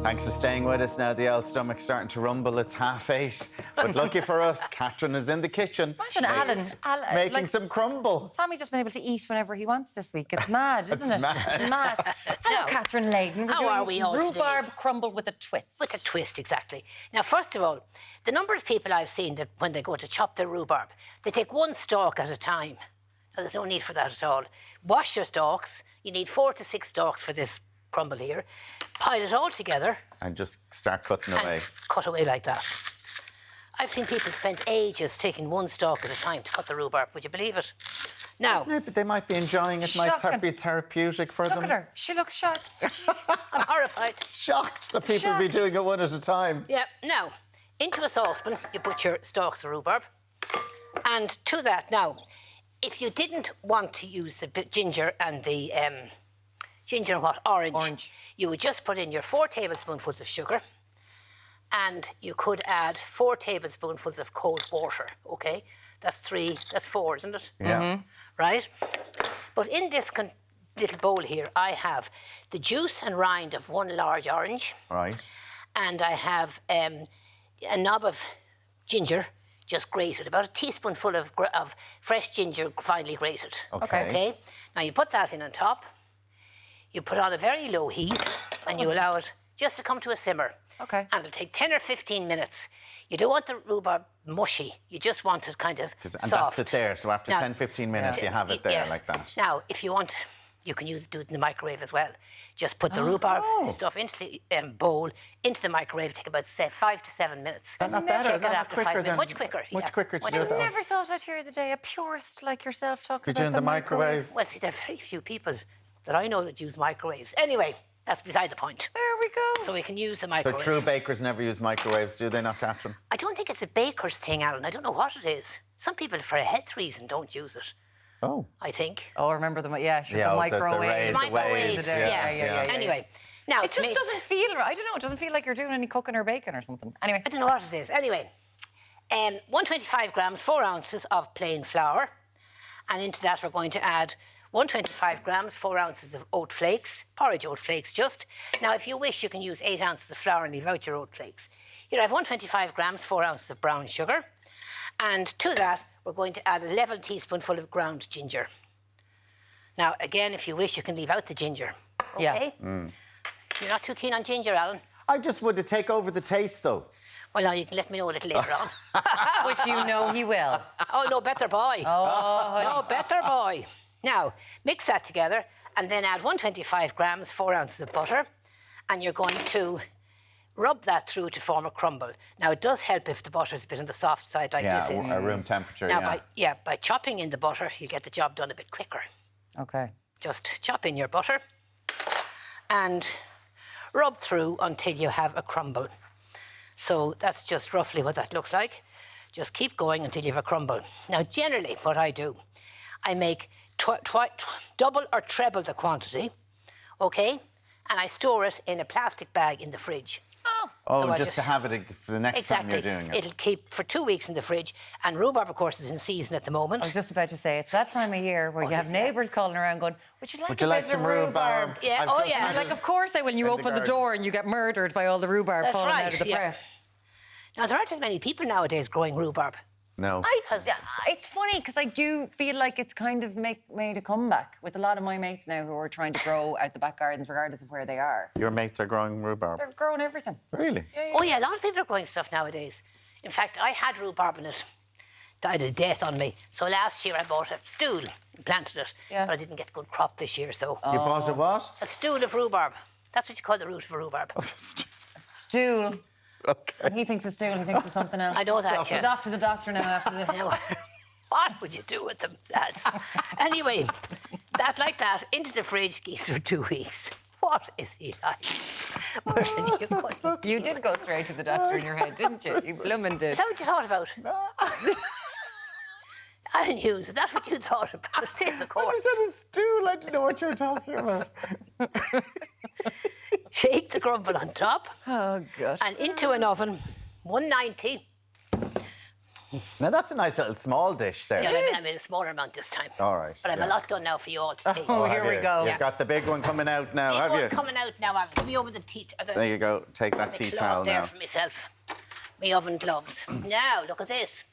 Thanks for staying with us. Now the old stomach's starting to rumble. It's 8:30. But lucky for us, Catherine is in the kitchen. Imagine Alan making some crumble. Tommy's just been able to eat whenever he wants this week. It's mad, isn't it? Mad. Hello, Catherine Leyden. How are we all today? Rhubarb crumble with a twist. With a twist, exactly. Now, first of all, the number of people I've seen that when they go to chop their rhubarb, they take one stalk at a time. Now, there's no need for that at all. Wash your stalks. You need 4 to 6 stalks for this crumble here. Pile it all together. And just start cutting away. Cut away like that. I've seen people spend ages taking one stalk at a time to cut the rhubarb. Would you believe it? Now... Yeah, but they might be enjoying it. Might be therapeutic for them. Look at her. She looks shocked. I'm horrified. Shocked that people be doing it one at a time. Yeah. Now, into a saucepan, you put your stalks of rhubarb. And to that, now, if you didn't want to use the ginger and the... ginger and what? Orange. You would just put in your 4 tablespoonfuls of sugar, and you could add 4 tablespoonfuls of cold water, OK? That's 4, isn't it? Yeah. Mm-hmm. Right? But in this little bowl here, I have the juice and rind of 1 large orange. Right. And I have a knob of ginger, just grated, about a teaspoonful of fresh ginger, finely grated. OK? Now, you put that in on top. You put on a very low heat, and you allow it just to come to a simmer. OK. And it'll take 10 or 15 minutes. You don't want the rhubarb mushy. You just want it kind of soft. And that's it there. So after 10, 15 minutes, you have it there like that. Now, if you want you can do it in the microwave as well. Just put the rhubarb stuff into the bowl, into the microwave. Take about 5 to 7 minutes. Not better, Check it not after 5 quicker minutes. than- Much quicker. much quicker to much do quicker. that. Never thought I'd hear the day a purist like yourself talking You're doing about the microwave. Well, see, there are very few people that I know that use microwaves. Anyway, that's beside the point. There we go. So we can use the So microwave. true bakers never use microwaves, do they not, Catherine? I don't think it's a baker's thing, Alan. I don't know what it is. Some people, for a health reason, don't use it. Oh. I think. Oh, remember the Yeah, the the microwave. rays, the waves, Yeah. Anyway, now It just doesn't feel right. I don't know. It doesn't feel like you're doing any cooking or baking or something. Anyway. I don't know what it is. Anyway, 125 grams, 4 ounces of plain flour. And into that, we're going to add 125 grams, 4 ounces of oat flakes, porridge oat flakes just. Now, if you wish, you can use 8 ounces of flour and leave out your oat flakes. Here I have 125 grams, 4 ounces of brown sugar. And to that, we're going to add a level teaspoonful of ground ginger. Now, again, if you wish, you can leave out the ginger. Okay? Yeah. You're not too keen on ginger, Alan? I just would take over the taste, though. Well, now you can let me know a little later on. Which you know he will. Oh, no better boy. Oh, no better boy. Now, mix that together and then add 125 grams, 4 ounces of butter. And you're going to rub that through to form a crumble. Now, it does help if the butter's a bit on the soft side like this is. Yeah, room temperature, now, by chopping in the butter, you get the job done a bit quicker. Okay. Just chop in your butter and rub through until you have a crumble. So that's just roughly what that looks like. Just keep going until you have a crumble. Now, generally, what I do, I make double or treble the quantity, okay? And I store it in a plastic bag in the fridge. Oh, So I just to have it for the next time Exactly. you're doing it. It'll keep for 2 weeks in the fridge. And rhubarb, of course, is in season at the moment. I was just about to say, it's that time of year where you have neighbours calling around going, would you like Would you a like bit some of rhubarb? Yeah, I've oh, just yeah. had Like, it of course when you in the open the garden. door and you get murdered by all the rhubarb That's falling right, out of the yeah. press. Now, there aren't as many people nowadays growing rhubarb. No. It's funny because I do feel like it's kind of made a comeback with a lot of my mates now who are trying to grow out the back gardens regardless of where they are. Your mates are growing rhubarb. They're growing everything. Really? Oh, yeah, a lot of people are growing stuff nowadays. In fact, I had rhubarb in it. Died of death on me. So last year I bought a stool and planted it. Yeah. But I didn't get a good crop this year, so... You bought a what? A stool of rhubarb. That's what you call the root of a rhubarb. Stool. Okay. And he thinks it's stool, he thinks it's something else. I know that, He's yeah. off to the doctor now after the... What would you do with them, lads? Anyway, that like that, into the fridge, keeps for 2 weeks. What is he like? You did go straight to the doctor in your head, didn't you? You bloomin' did. Is that what you thought about? Alan Hughes, is that what you thought about? It is, of course. I said a stool. I didn't know what you were talking about. Shake the crumble on top. Oh, God. And into an oven, 190. Now, that's a nice little small dish there. Yeah, I made a smaller amount this time. All right. But I've a lot done now for you all to taste. Oh, here we go. You've got the big one coming out now, Big have one you? coming out now, Alan. Give me over the tea. There you go. Take that tea towel there now. for myself. Me oven gloves. Now, look at this.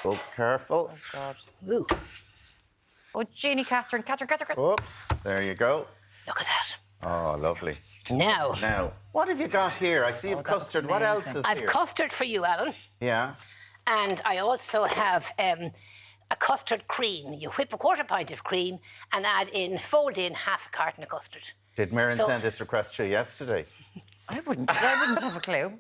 Oh, careful. Oh, God. Ooh. Oh, Jeannie, Catherine. Oops. There you go. Look at that. Oh, lovely. Now. Now, what have you got here? I see you've custard. What else is I've here? custard for you, Alan. Yeah. And I also have a custard cream. You whip a quarter pint of cream and fold in half a carton of custard. Did Mirren send this request through yesterday? I wouldn't have a clue.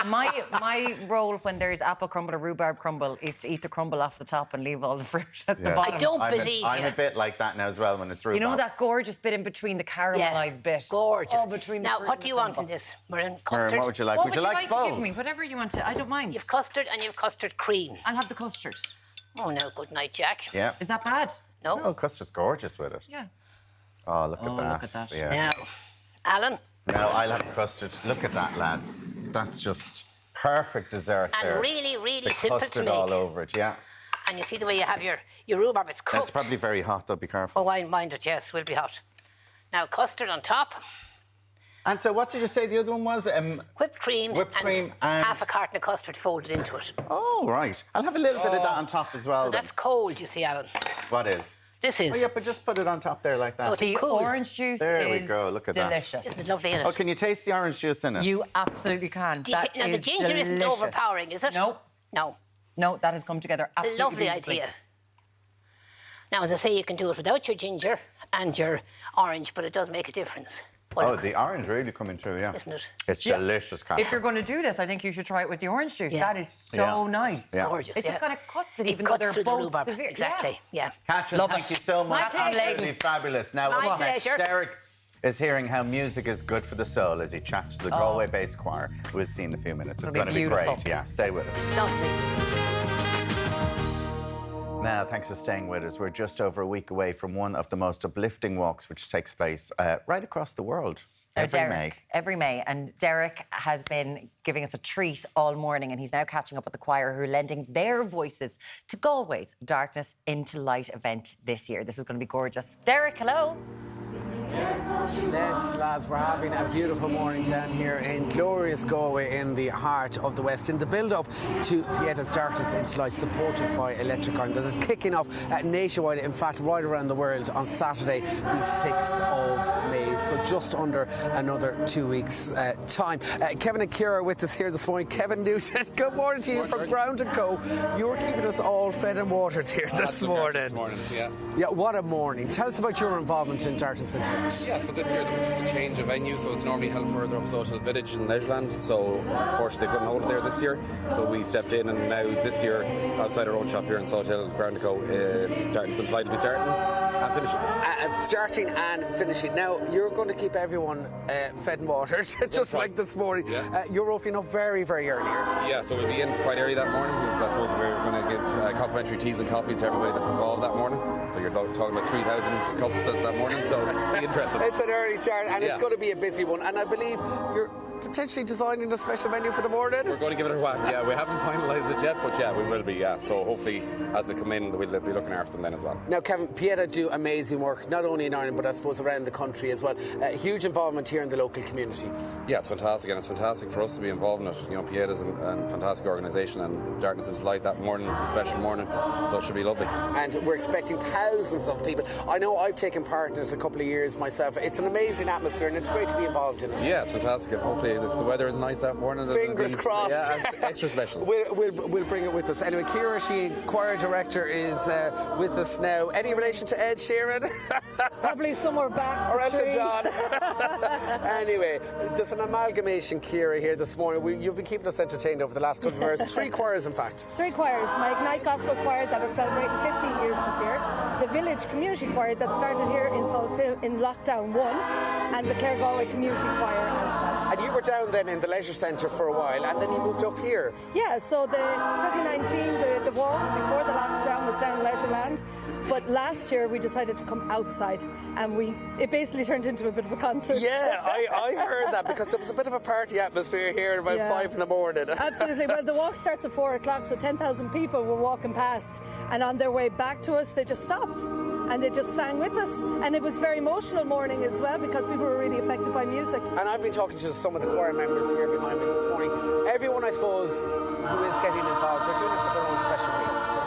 My role when there's apple crumble or rhubarb crumble is to eat the crumble off the top and leave all the fruit at the bottom. I don't believe I'm a bit like that now as well when it's rhubarb. You know that gorgeous bit in between the caramelised bit? Gorgeous. Oh, between the now, fruit what and do the you want crumble. in this, Mirren? Custard? Mirren, what would you like? What would you like to both? give me? Whatever you want to. I don't mind. You've custard and you've custard cream. I'll have the custard. Oh, no, good night, Jack. Yeah. Is that bad? No. No, custard's gorgeous with it. Yeah. Oh, look at that. Look at that. Yeah. Now, Alan. Now, I'll have custard. Look at that, lads. That's just perfect dessert And there. really, really The simple to custard make. all over it, yeah. And you see the way you have your rhubarb, it's cooked. It's probably very hot, though. Be careful. Oh, I mind it, yes, will be hot. Now, custard on top. And so what did you say the other one was? Whipped cream, and half a carton of custard folded into it. Oh, right. I'll have a little bit of that on top as well. So then. that's cold, you see, Alan. What is? This is. Oh, yeah, but just put it on top there like that. So The cool. orange juice There is we go. Look at delicious. This is lovely, isn't it? Oh, can you taste the orange juice in it? You absolutely can. That Now, the is ginger isn't delicious. overpowering, is it? Nope. No. No, that has come together It's absolutely a lovely beautifully. idea. Now, as I say, you can do it without your ginger, and your orange, but it does make a difference. Oh, the orange really coming through, yeah. Isn't it? It's delicious, Catherine. If you're going to do this, I think you should try it with the orange juice. That is so nice. Gorgeous. It just kind of cuts it, It even though cuts they're through the both rhubarb. severe. Exactly, yeah. Catherine, thank you so much. Absolutely fabulous. Now, My what's next? pleasure. Derek is hearing how music is good for the soul as he chats to the Galway-based choir, who we'll see in a few minutes. It's going to be great. Yeah, stay with us. Lovely. Now, thanks for staying with us. We're just over a week away from one of the most uplifting walks which takes place right across the world. Every May. And Derek has been giving us a treat all morning, and he's now catching up with the choir who are lending their voices to Galway's Darkness into Light event this year. This is going to be gorgeous. Derek, hello. Yes, lads, we're having a beautiful morning down here in glorious Galway in the heart of the West, in the build-up to Pieta's Darkness into Light, supported by Electric Ireland. That is kicking off nationwide, in fact, right around the world on Saturday, the 6th of May. So just under another 2 weeks' time. Kevin and Ciara are with us here this morning. Kevin Newton, good morning to you from Ground & Co. You're keeping us all fed and watered here this morning. Yeah, what a morning. Tell us about your involvement in Darkness into Light. Yeah, so this year there was just a change of venue, so it's normally held further up Social Village in Leisureland, so unfortunately they couldn't hold it there this year, so we stepped in, and now this year outside our own shop here in Salt Hill, Ground & Co, Darkness into Light will be starting and finishing. Starting and finishing. Now, you're going to keep everyone fed and watered, just like this morning. Yeah. You're opening up very, very early. Yeah, so we'll be in quite early that morning, because I suppose we're going to give complimentary teas and coffees to everybody that's involved that morning. So you're talking about 3,000 cups that morning, so be interesting. It's an early start, and it's going to be a busy one. And I believe you're potentially designing a special menu for the morning. We're going to give it a whack. Yeah, we haven't finalised it yet, but yeah, we will be. Yeah, so hopefully as they come in, we'll be looking after them then as well. Now, Kevin, Pieta do amazing work, not only in Ireland, but I suppose around the country as well. Huge involvement here in the local community. Yeah, it's fantastic, and it's fantastic for us to be involved in it. You know, Pieta's a fantastic organisation, and Darkness into Light that morning is a special morning, so it should be lovely. And we're expecting thousands of people. I know I've taken part in it a couple of years myself. It's an amazing atmosphere, and it's great to be involved in it. Yeah, it's fantastic, and hopefully if the weather is nice that morning, fingers crossed. Yeah, extra special. We'll bring it with us. Anyway, Ciara Sheehan, choir director, is with us now. Any relation to Ed Sheeran? Probably somewhere back. Or Elton John. Anyway, there's an amalgamation, Ciara, here this morning. You've been keeping us entertained over the last couple of hours. 3 choirs, in fact. 3 choirs. My Ignite Gospel Choir that are celebrating 50 years this year. The Village Community Choir that started here in Salt Hill in Lockdown 1. And the Clare Galway Community Choir as well. And you were down then in the Leisure Centre for a while, and then you moved up here. Yeah, so the 2019, the walk before the lockdown was down Leisureland, but last year we decided to come outside, and it basically turned into a bit of a concert. Yeah, I heard that, because there was a bit of a party atmosphere here at about 5 in the morning. Absolutely. Well, the walk starts at 4 o'clock, so 10,000 people were walking past, and on their way back to us, they just stopped. And they just sang with us. And it was a very emotional morning as well, because people were really affected by music. And I've been talking to some of the choir members here behind me this morning. Everyone, I suppose, who is getting involved, they're doing it for their own special reasons.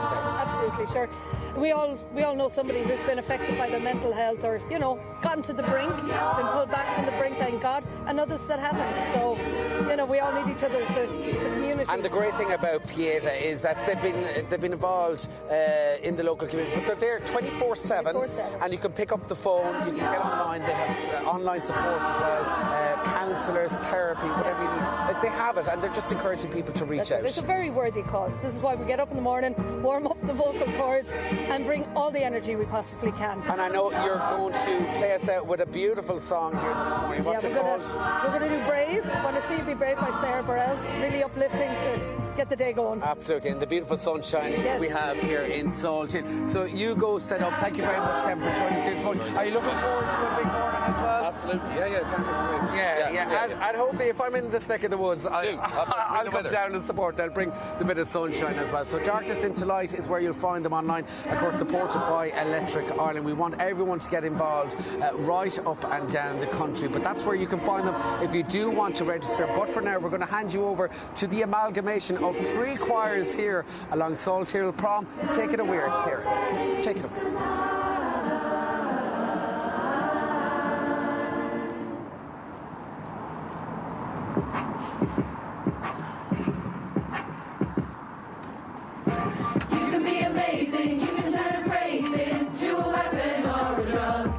Absolutely, sure. We all know somebody who's been affected by their mental health, or, you know, gotten to the brink, been pulled back from the brink, thank God, and others that haven't. So, you know, we all need each other. It's a community. And the great thing about Pieta is that they've been involved in the local community, but they're there 24/7, and you can pick up the phone, you can get online. They have online support as well, counsellors, therapy, whatever you need. They have it, and they're just encouraging people to reach out. It's a very worthy cause. This is why we get up in the morning, warm up the vocal cords, and bring all the energy we possibly can. And I know you're going to play us out with a beautiful song here this morning. What's it called? We're going to do Brave. Want to See You Be Brave by Sarah Bareilles. Really uplifting to get the day going. Absolutely. And the beautiful sunshine we have here in Salt Hill. So you go set up. Thank you very much, Kevin, for joining us here this morning. Are you looking forward to a big morning as well? Absolutely. Yeah. And hopefully, if I'm in this neck of the woods, I'll come down and support. I'll bring the bit of sunshine as well. So Darkness into Light is where you'll find them online. Of course, supported by Electric Ireland. We want everyone to get involved right up and down the country. But that's where you can find them if you do want to register. But for now, we're going to hand you over to the amalgamation of 3 choirs here along Salt Hill Prom. Take it away, Ciara. Take it away. You can be amazing, you can turn a phrase into a weapon or a drug.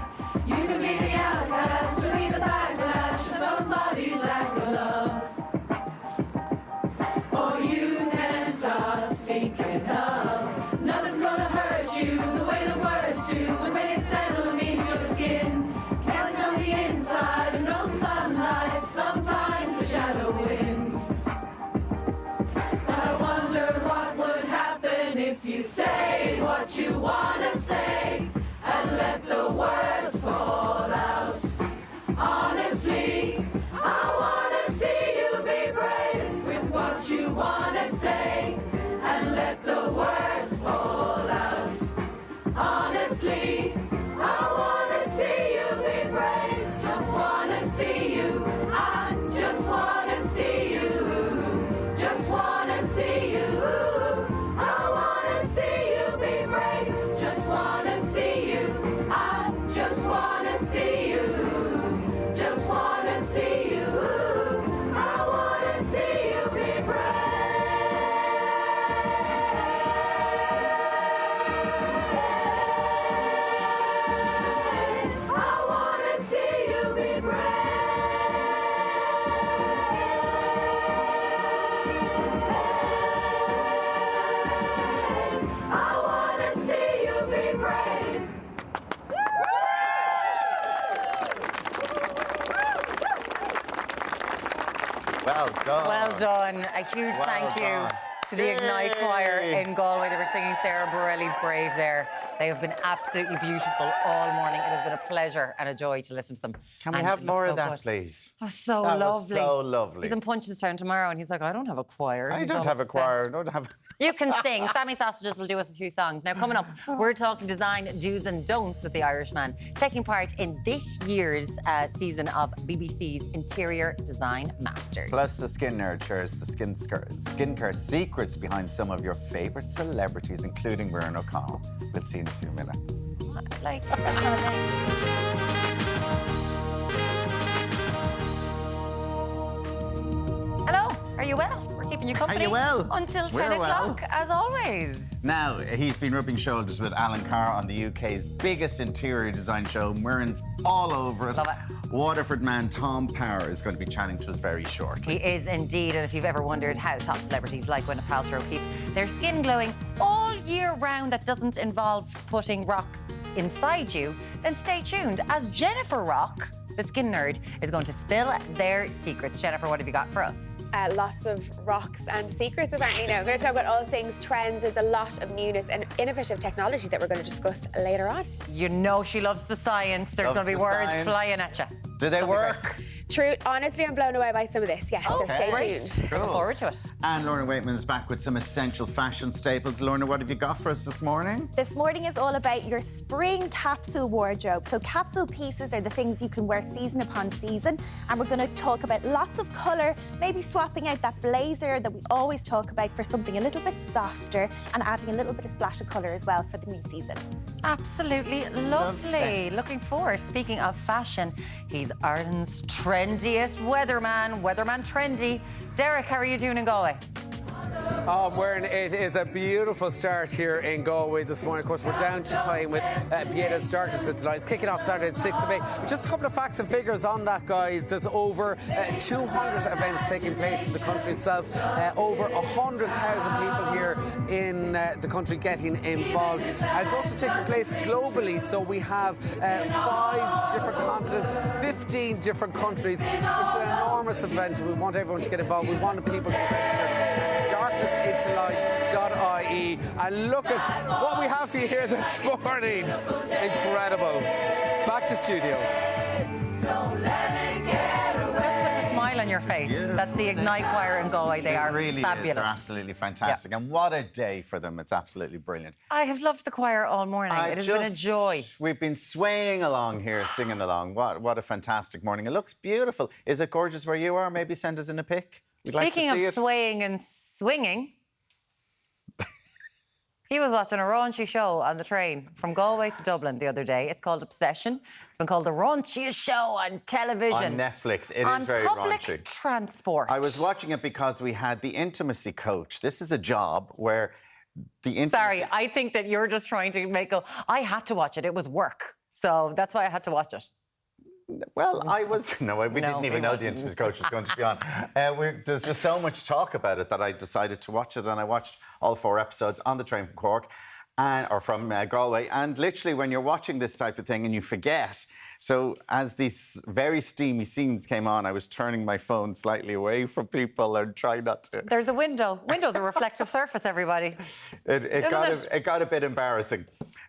Well done. Well done. A huge thank you to the Ignite Choir in Galway. They were singing Sarah Bareilles' Brave there. They have been absolutely beautiful all morning. It has been a pleasure and a joy to listen to them. Can we have more of that, please? Oh, so that lovely. Was so lovely. He's in Punchestown tomorrow and he's like, I don't have a choir. I don't have a choir. I don't have... You can sing. Sammy Sausages will do us a few songs. Now, coming up, we're talking design do's and don'ts with the Irishman, taking part in this year's season of BBC's Interior Design Masters. Plus, the Skin Nerd shares the skincare secrets behind some of your favourite celebrities, including Muireann O'Connell. We'll see you in a few minutes. Like that kind of thing. Hello, are you well? We're keeping you company. Are you well? Until 10 We're o'clock, well. as always. Now, he's been rubbing shoulders with Alan Carr on the UK's biggest interior design show. Muireann's all over it. Love it. Waterford man Tom Power is going to be chatting to us very shortly. He is indeed, and if you've ever wondered how top celebrities like Gwyneth Paltrow keep their skin glowing all year round that doesn't involve putting rocks inside you, then stay tuned as Jennifer Rock, the skin nerd, is going to spill their secrets. Jennifer, what have you got for us? Lots of rocks and secrets, apparently. Now, we're going to talk about all things trends. There's a lot of newness and innovative technology that we're going to discuss later on. You know she loves the science. There's going to be words flying at you. Do they work? True. Honestly, I'm blown away by some of this. Yes, so stay tuned. Cool. Looking forward to it. And Lorna Weightman is back with some essential fashion staples. Lorna, what have you got for us this morning? This morning is all about your spring capsule wardrobe. So capsule pieces are the things you can wear season upon season. And we're going to talk about lots of colour, maybe swapping out that blazer that we always talk about for something a little bit softer and adding a little bit of splash of colour as well for the new season. Absolutely lovely. Looking forward. Speaking of fashion, he's Ireland's trendiest weatherman trendy. Derek, how are you doing in Galway? Oh, Muireann, it is a beautiful start here in Galway this morning. Of course, we're down to time with Bieda's Darkness at tonight. It's kicking off Saturday the 6th of May. Just a couple of facts and figures on that, guys. There's over 200 events taking place in the country itself. Over 100,000 people here in the country getting involved. And it's also taking place globally. So we have 5 different continents, 15 different countries. It's an enormous event. We want everyone to get involved. We want people to register. darknessintolight.ie, and look at what we have for you here this morning. Incredible. Back to studio. Just puts a smile on your face. Beautiful. That's the Ignite Choir in Galway. They are really fabulous. Is. They're absolutely fantastic. Yeah. And what a day for them. It's absolutely brilliant. I have loved the choir all morning. It has been a joy. We've been swaying along here, singing along. What a fantastic morning. It looks beautiful. Is it gorgeous where you are? Maybe send us in a pic. Speaking of swaying and swinging, he was watching a raunchy show on the train from Galway to Dublin the other day. It's called Obsession. It's been called the raunchiest show on television. On Netflix. It is very raunchy. On public transport. I was watching it because we had the intimacy coach. This is a job where the intimacy... Sorry, I think that you're just trying to make I had to watch it. It was work. So that's why I had to watch it. Well, I was... No, we didn't even know the intimacy coach was going to be on. There's just so much talk about it that I decided to watch it, and I watched all 4 episodes on the train from Cork, or from Galway. And literally, when you're watching this type of thing and you forget... So as these very steamy scenes came on, I was turning my phone slightly away from people and trying not to... There's a window. Window's a reflective surface, everybody. It got a bit embarrassing,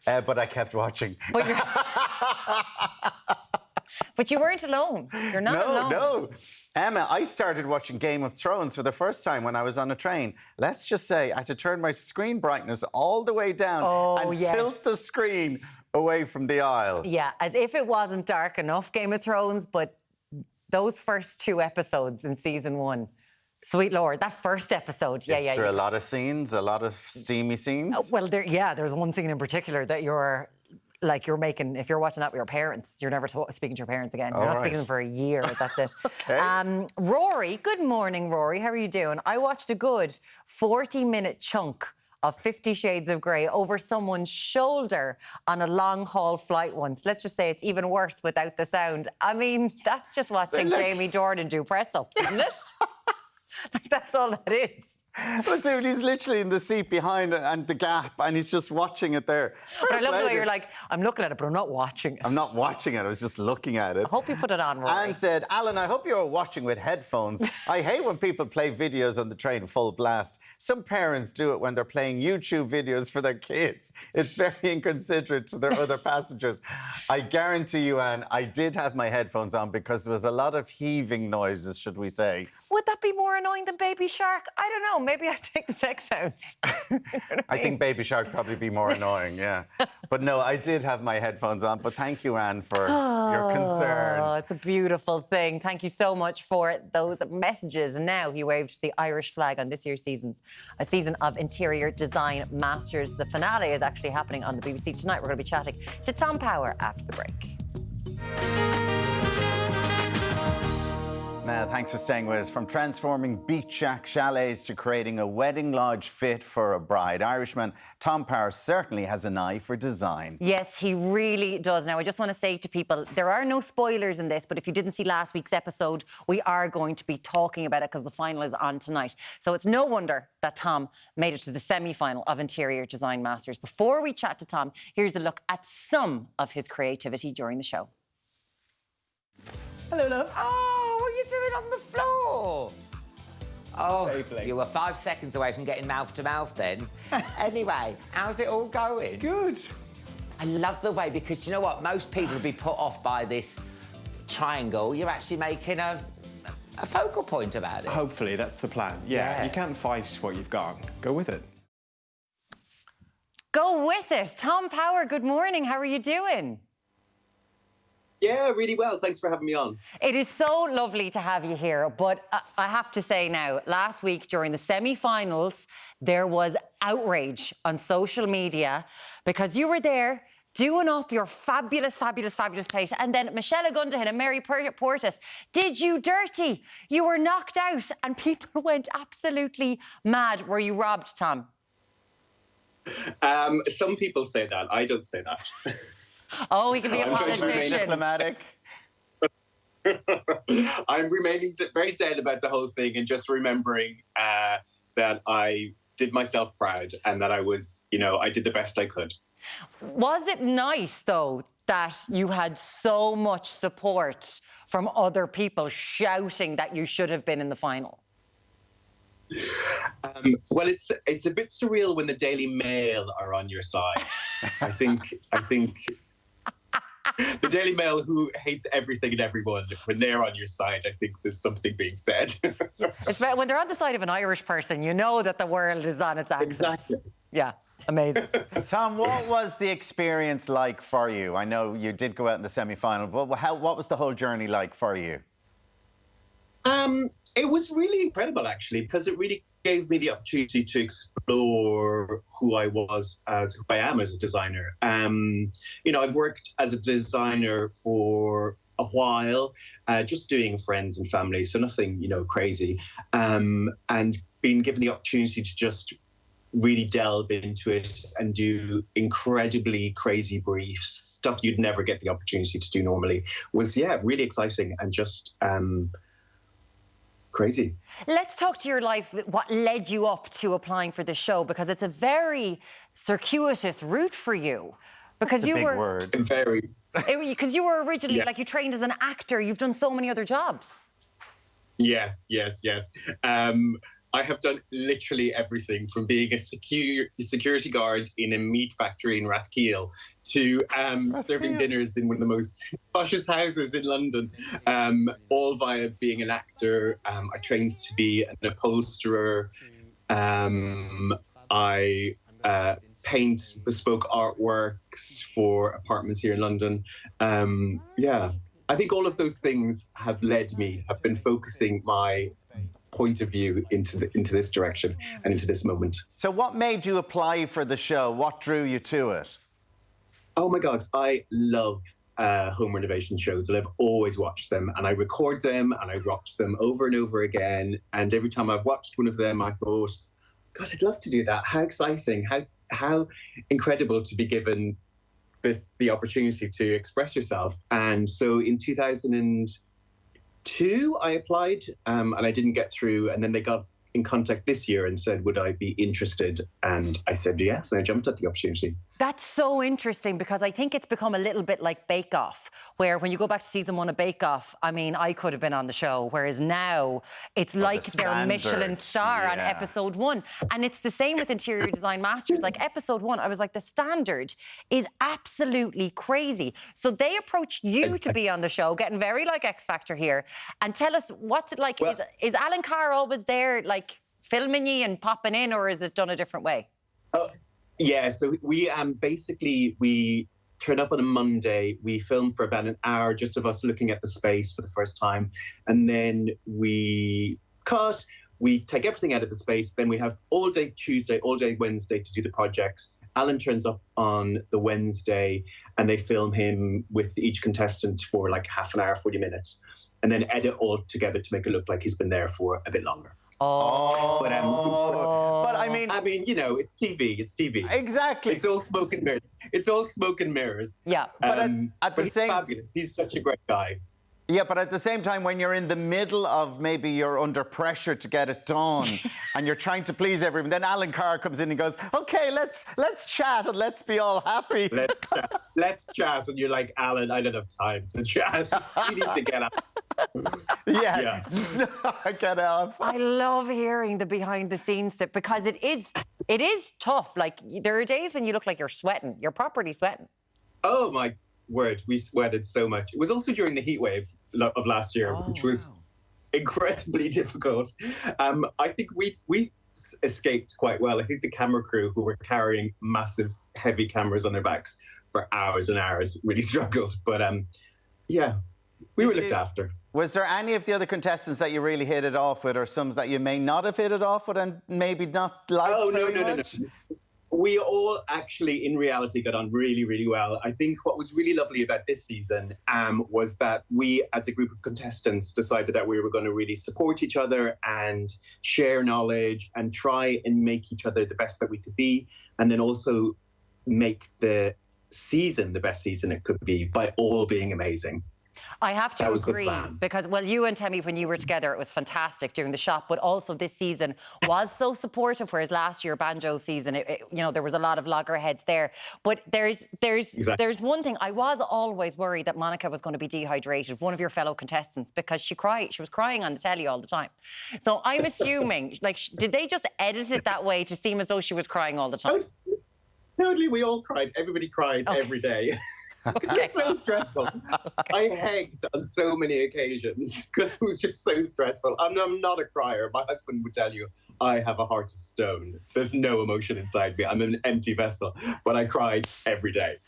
but I kept watching. But you weren't alone. You're not alone. No. Emma, I started watching Game of Thrones for the first time when I was on a train. Let's just say I had to turn my screen brightness all the way down and tilt the screen away from the aisle. Yeah, as if it wasn't dark enough, Game of Thrones, but those first 2 episodes in season 1, sweet Lord, that first episode, Is there a lot of scenes, a lot of steamy scenes? Well, there's one scene in particular that you're making, if you're watching that with your parents, you're never speaking to your parents again. You're not speaking to them for a year, that's it. Okay. Rory, good morning, Rory. How are you doing? I watched a good 40-minute chunk of 50 Shades of Grey over someone's shoulder on a long-haul flight once. Let's just say it's even worse without the sound. I mean, that's just watching Jamie Jordan do press-ups, isn't it? That's all that is. But dude, he's literally in the seat behind and the gap, and he's just watching it there. But I love the way you're like, I'm looking at it, but I'm not watching it. I'm not watching it, I was just looking at it. I hope you put it on, Rory. And said, Alan, I hope you're watching with headphones. I hate when people play videos on the train full blast. Some parents do it when they're playing YouTube videos for their kids. It's very inconsiderate to their other passengers. I guarantee you, Anne, I did have my headphones on because there was a lot of heaving noises, should we say. Would that be more annoying than Baby Shark? I don't know. Maybe I'd take the sex sounds. I think Baby Shark probably be more annoying, yeah. But no, I did have my headphones on. But thank you, Anne, for your concern. Oh, it's a beautiful thing. Thank you so much for those messages. And now he waved the Irish flag on this year's season of Interior Design Masters. The finale is actually happening on the BBC tonight. We're going to be chatting to Tom Power after the break. Now, thanks for staying with us. From transforming beach shack chalets to creating a wedding lodge fit for a bride, Irishman Tom Power certainly has an eye for design. Yes, he really does. Now, I just want to say to people, there are no spoilers in this, but if you didn't see last week's episode, we are going to be talking about it because the final is on tonight. So it's no wonder that Tom made it to the semi-final of Interior Design Masters. Before we chat to Tom, here's a look at some of his creativity during the show. Hello, love. Oh, what are you doing on the floor? Oh, you were 5 seconds away from getting mouth to mouth then. Anyway, how's it all going? Good. I love the way, because you know what? Most people would be put off by this triangle. You're actually making a focal point about it. Hopefully, that's the plan. Yeah, you can't fight what you've got. Go with it. Go with it. Tom Power, good morning. How are you doing? Yeah, really well. Thanks for having me on. It is so lovely to have you here. But I have to say now, last week during the semi-finals, there was outrage on social media because you were there doing up your fabulous, fabulous, fabulous place. And then Michelle Gundahan and Mary Portas did you dirty. You were knocked out and people went absolutely mad. Were you robbed, Tom? Some people say that. I don't say that. Oh, he can be a I'm trying to remain politician. diplomatic. I'm remaining very sad about the whole thing and just remembering that I did myself proud and that I was, I did the best I could. Was it nice, though, that you had so much support from other people shouting that you should have been in the final? Well, it's a bit surreal when the Daily Mail are on your side. I think the Daily Mail, who hates everything and everyone, when they're on your side, I think there's something being said. It's when they're on the side of an Irish person, you know that the world is on its axis. Exactly. Yeah, amazing. Tom, what was the experience like for you? I know you did go out in the semi-final, but what was the whole journey like for you? It was really incredible, actually, because it really gave me the opportunity to explore who I am as a designer. I've worked as a designer for a while, just doing friends and family, so nothing, crazy. And being given the opportunity to just really delve into it and do incredibly crazy briefs, stuff you'd never get the opportunity to do normally, was, really exciting and just crazy. Let's talk to your life, what led you up to applying for this show, because it's a very circuitous route for you. Because That's a big word. Very. Because you were originally, you trained as an actor. You've done so many other jobs. Yes. I have done literally everything from being a security guard in a meat factory in Rathkeale to serving dinners in one of the most poshest houses in London, all via being an actor. I trained to be an upholsterer. I paint bespoke artworks for apartments here in London. I think all of those things have been focusing my point of view into this direction and into this moment. So what made you apply for the show? What drew you to it? Oh my God, I love home renovation shows, and I've always watched them, and I record them and I watch them over and over again. And every time I've watched one of them, I thought, God, I'd love to do that. How exciting, how incredible to be given the opportunity to express yourself. And so in 2002, I applied and I didn't get through. And then they got in contact this year and said, would I be interested? And I said yes, and I jumped at the opportunity. That's so interesting because I think it's become a little bit like Bake Off, where when you go back to season 1 of Bake Off, I mean, I could have been on the show, whereas now it's like their Michelin star on episode 1. And it's the same with Interior Design Masters. Like episode 1, I was like, the standard is absolutely crazy. So they approached you to be on the show, getting very like X Factor here. And tell us, what's it like? Well, is Alan Carr always there, like filming you and popping in, or is it done a different way? Yeah, so we we turn up on a Monday, we film for about an hour, just of us looking at the space for the first time, and then we cut, we take everything out of the space, then we have all day Tuesday, all day Wednesday to do the projects. Alan turns up on the Wednesday and they film him with each contestant for like half an hour, 40 minutes, and then edit all together to make it look like he's been there for a bit longer. But I mean, you know, it's TV. It's TV. Exactly. It's all smoke and mirrors. It's all smoke and mirrors. Yeah. But at the same, he's fabulous. He's such a great guy. Yeah, but at the same time, when you're in the middle of maybe you're under pressure to get it done, and you're trying to please everyone, then Alan Carr comes in and goes, "Okay, let's chat and let's be all happy." Let's chat, and you're like, "Alan, I don't have time to chat. You need to get up." Yeah. Get off. I love hearing the behind the scenes stuff because it is tough. Like there are days when you look like you're sweating. You're properly sweating. Oh my word, we sweated so much. It was also during the heat wave of last year, which was incredibly difficult. I think we escaped quite well. I think the camera crew, who were carrying massive, heavy cameras on their backs for hours and hours, really struggled. But yeah, we were looked after. Was there any of the other contestants that you really hit it off with, or some that you may not have hit it off with and maybe not liked very much? No. We all actually, in reality, got on really, really well. I think what was really lovely about this season was that we, as a group of contestants, decided that we were going to really support each other and share knowledge and try and make each other the best that we could be, and then also make the season the best season it could be by all being amazing. I have to agree because, well, you and Temi, when you were together, it was fantastic during the shop, but also this season was so supportive, whereas last year, Banjo season, you know, there was a lot of loggerheads there. But there's one thing. I was always worried that Monica was going to be dehydrated, one of your fellow contestants, because she was crying on the telly all the time. So I'm assuming, like, did they just edit it that way to seem as though she was crying all the time? Totally, we all cried. Everybody cried every day. It's so stressful. I hegged on so many occasions because it was just so stressful. I'm not a crier. My husband would tell you I have a heart of stone. There's no emotion inside me. I'm an empty vessel. But I cried every day.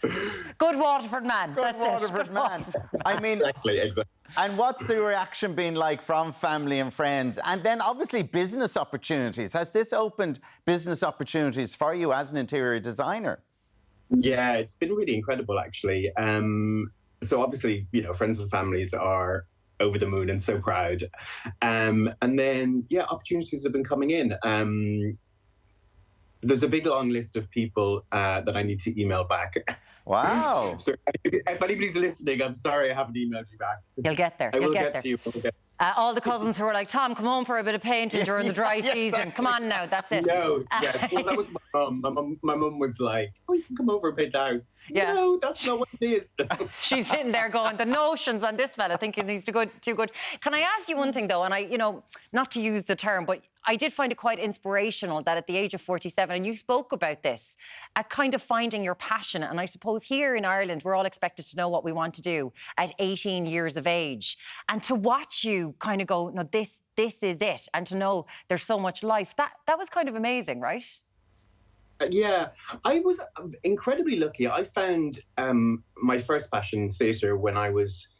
Good Waterford man. Good Waterford man. I mean, exactly. And what's the reaction been like from family and friends? And then obviously business opportunities. Has this opened business opportunities for you as an interior designer? Yeah, it's been really incredible, actually. So obviously, you know, friends and families are over the moon and so proud. And then, yeah, opportunities have been coming in. There's a big long list of people that I need to email back. Wow. So if anybody's listening, I'm sorry I haven't emailed you back. You'll get there. I will get to you. All the cousins who were like, Tom, come home for a bit of painting during the dry season. Come on now, that's it. No, yeah. Well, that was my mum. My mum was like, oh, you can come over and paint the house. Yeah. No, that's not what it is. She's sitting there going, the notions on this fella, thinking he's too good. Can I ask you one thing, though? And I, you know, not to use the term, but I did find it quite inspirational that at the age of 47, and you spoke about this, at kind of finding your passion. And I suppose here in Ireland, we're all expected to know what we want to do at 18 years of age. And to watch you kind of go, no, this is it. And to know there's so much life, that was kind of amazing, right? Yeah, I was incredibly lucky. I found my first passion, theatre, when I was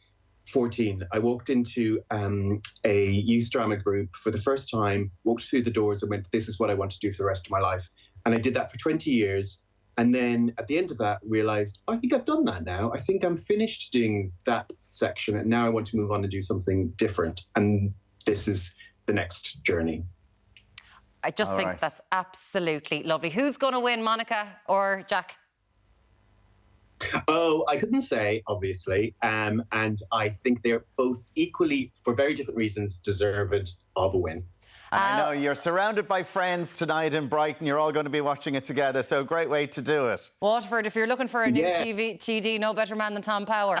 14. I walked into a youth drama group for the first time, walked through the doors and went, this is what I want to do for the rest of my life. And I did that for 20 years. And then at the end of that, realised, I think I've done that now. I think I'm finished doing that section. And now I want to move on and do something different. And this is the next journey. I just think that's absolutely lovely. Who's going to win, Monica or Jack? Oh, I couldn't say, obviously. And I think they're both equally, for very different reasons, deserved of a win. And I know you're surrounded by friends tonight in Brighton. You're all going to be watching it together, so great way to do it. Waterford, if you're looking for a new TD, no better man than Tom Power.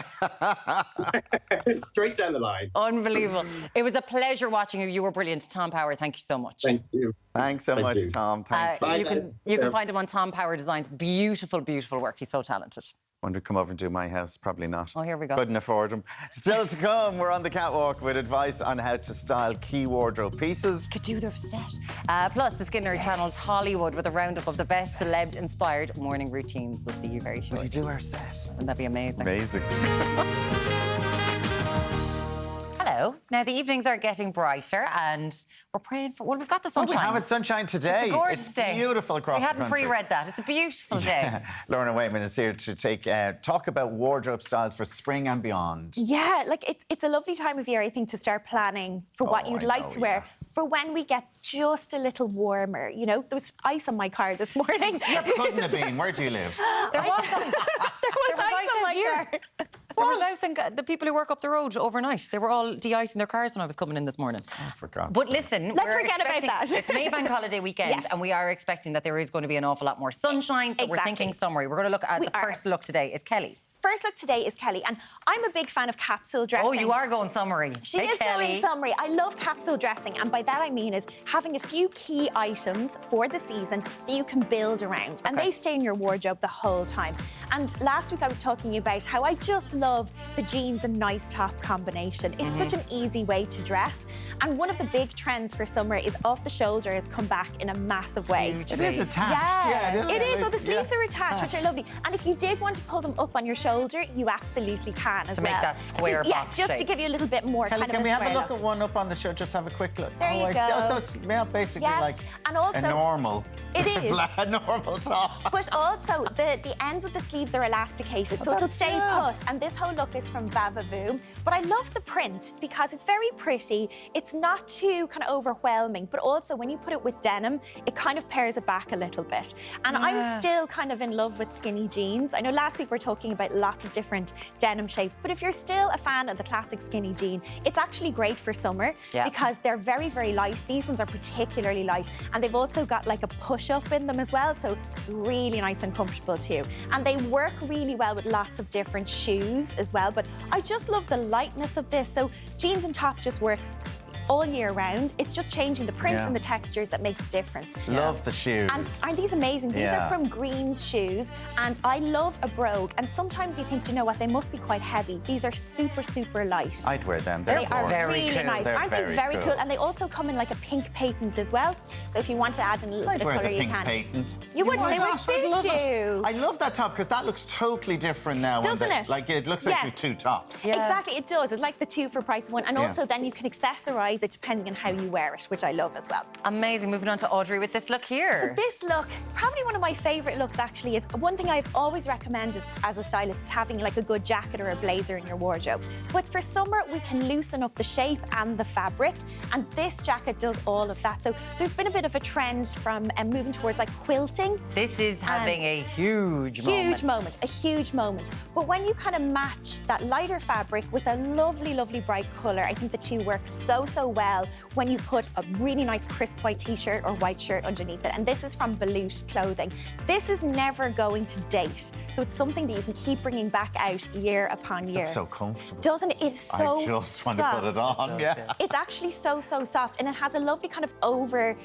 Straight down the line. Unbelievable. It was a pleasure watching you. You were brilliant. Tom Power, thank you so much. Thank you. Thanks so much, Tom. Thank you. You can find him on Tom Power Designs. Beautiful, beautiful work. He's so talented. Want to come over and do my house? Probably not. Oh, here we go. Couldn't afford them. Still to come, we're on the catwalk with advice on how to style key wardrobe pieces. Could do their set. Plus, the Skinner Channel's Hollywood with a roundup of the best celeb-inspired morning routines. We'll see you very shortly. Would you do our set? Wouldn't that be amazing? Amazing. Hello. Now, the evenings are getting brighter and we're praying for... Well, we've got the sunshine. We have sunshine today. It's a gorgeous day. Beautiful across the country. We hadn't pre-read that. It's a beautiful day. Lorna Weightman is here to talk about wardrobe styles for spring and beyond. Yeah, like it's a lovely time of year, I think, to start planning for what you'd like to wear for when we get just a little warmer. You know, there was ice on my car this morning. There couldn't have been. Where do you live? There was ice. There was ice on my car. There was ice, and the people who work up the road overnight, they were all de-icing their cars when I was coming in this morning. Oh, for God's But sake. listen, let's forget about that. It's May Bank Holiday weekend, and we are expecting that there is going to be an awful lot more sunshine. So we're thinking summery. We're going to look at the first look today is Kelly. First look today is Kelly, and I'm a big fan of capsule dressing. Oh, you are going summery. She is going summery. I love capsule dressing, and by that I mean is having a few key items for the season that you can build around, and they stay in your wardrobe the whole time. And last week I was talking about how I just love the jeans and nice top combination. It's such an easy way to dress, and one of the big trends for summer is off the shoulder has come back in a massive way. It is attached. Yeah, it is. So the sleeves are attached, which are lovely. And if you did want to pull them up on your shoulder, you absolutely can as well. To make that square box just shape. to give you a little bit more Kelly, kind of can we have a look look at one up on the show? Just have a quick look. There you go. So it's basically like and also, a normal. It is. A normal top. But also, the ends of the sleeves are elasticated, so it'll stay put. And this whole look is from Vavavoom. But I love the print because it's very pretty. It's not too kind of overwhelming, but also when you put it with denim, it kind of pairs it back a little bit. And I'm still kind of in love with skinny jeans. I know last week we were talking about lots of different denim shapes, but if you're still a fan of the classic skinny jean, it's actually great for summer because they're very, very light. These ones are particularly light, and they've also got like a push-up in them as well, so really nice and comfortable too. And they work really well with lots of different shoes as well, but I just love the lightness of this. So jeans and top just works all year round. It's just changing the prints and the textures that make a difference. Love the shoes. And aren't these amazing? These are from Green's shoes, and I love a brogue. And sometimes you think, do you know what, they must be quite heavy. These are super, super light. I'd wear them. They are very really cool. nice. Aren't they very cool? And they also come in like a pink patent as well. So if you want to add in a little bit of colour, you can. Patent. You would. They would suit you. I love that top because that looks totally different now. Doesn't it? Like it looks like with two tops. Exactly, it does. It's like the 2 for price of 1. And also then you can accessorise it depending on how you wear it, which I love as well. Amazing. Moving on to Audrey with this look here. So this look, probably one of my favourite looks actually, is one thing I've always recommended as a stylist is having like a good jacket or a blazer in your wardrobe. But for summer, we can loosen up the shape and the fabric, and this jacket does all of that. So there's been a bit of a trend from moving towards like quilting. This is having a huge moment. A huge moment. But when you kind of match that lighter fabric with a lovely, lovely bright colour, I think the two work so, so well when you put a really nice crisp white t-shirt or white shirt underneath it. And this is from Balut clothing. This is never going to date. So it's something that you can keep bringing back out year upon year. It's so comfortable. Doesn't it? It's so I just want to put it on, It's actually so, so soft. And it has a lovely kind of over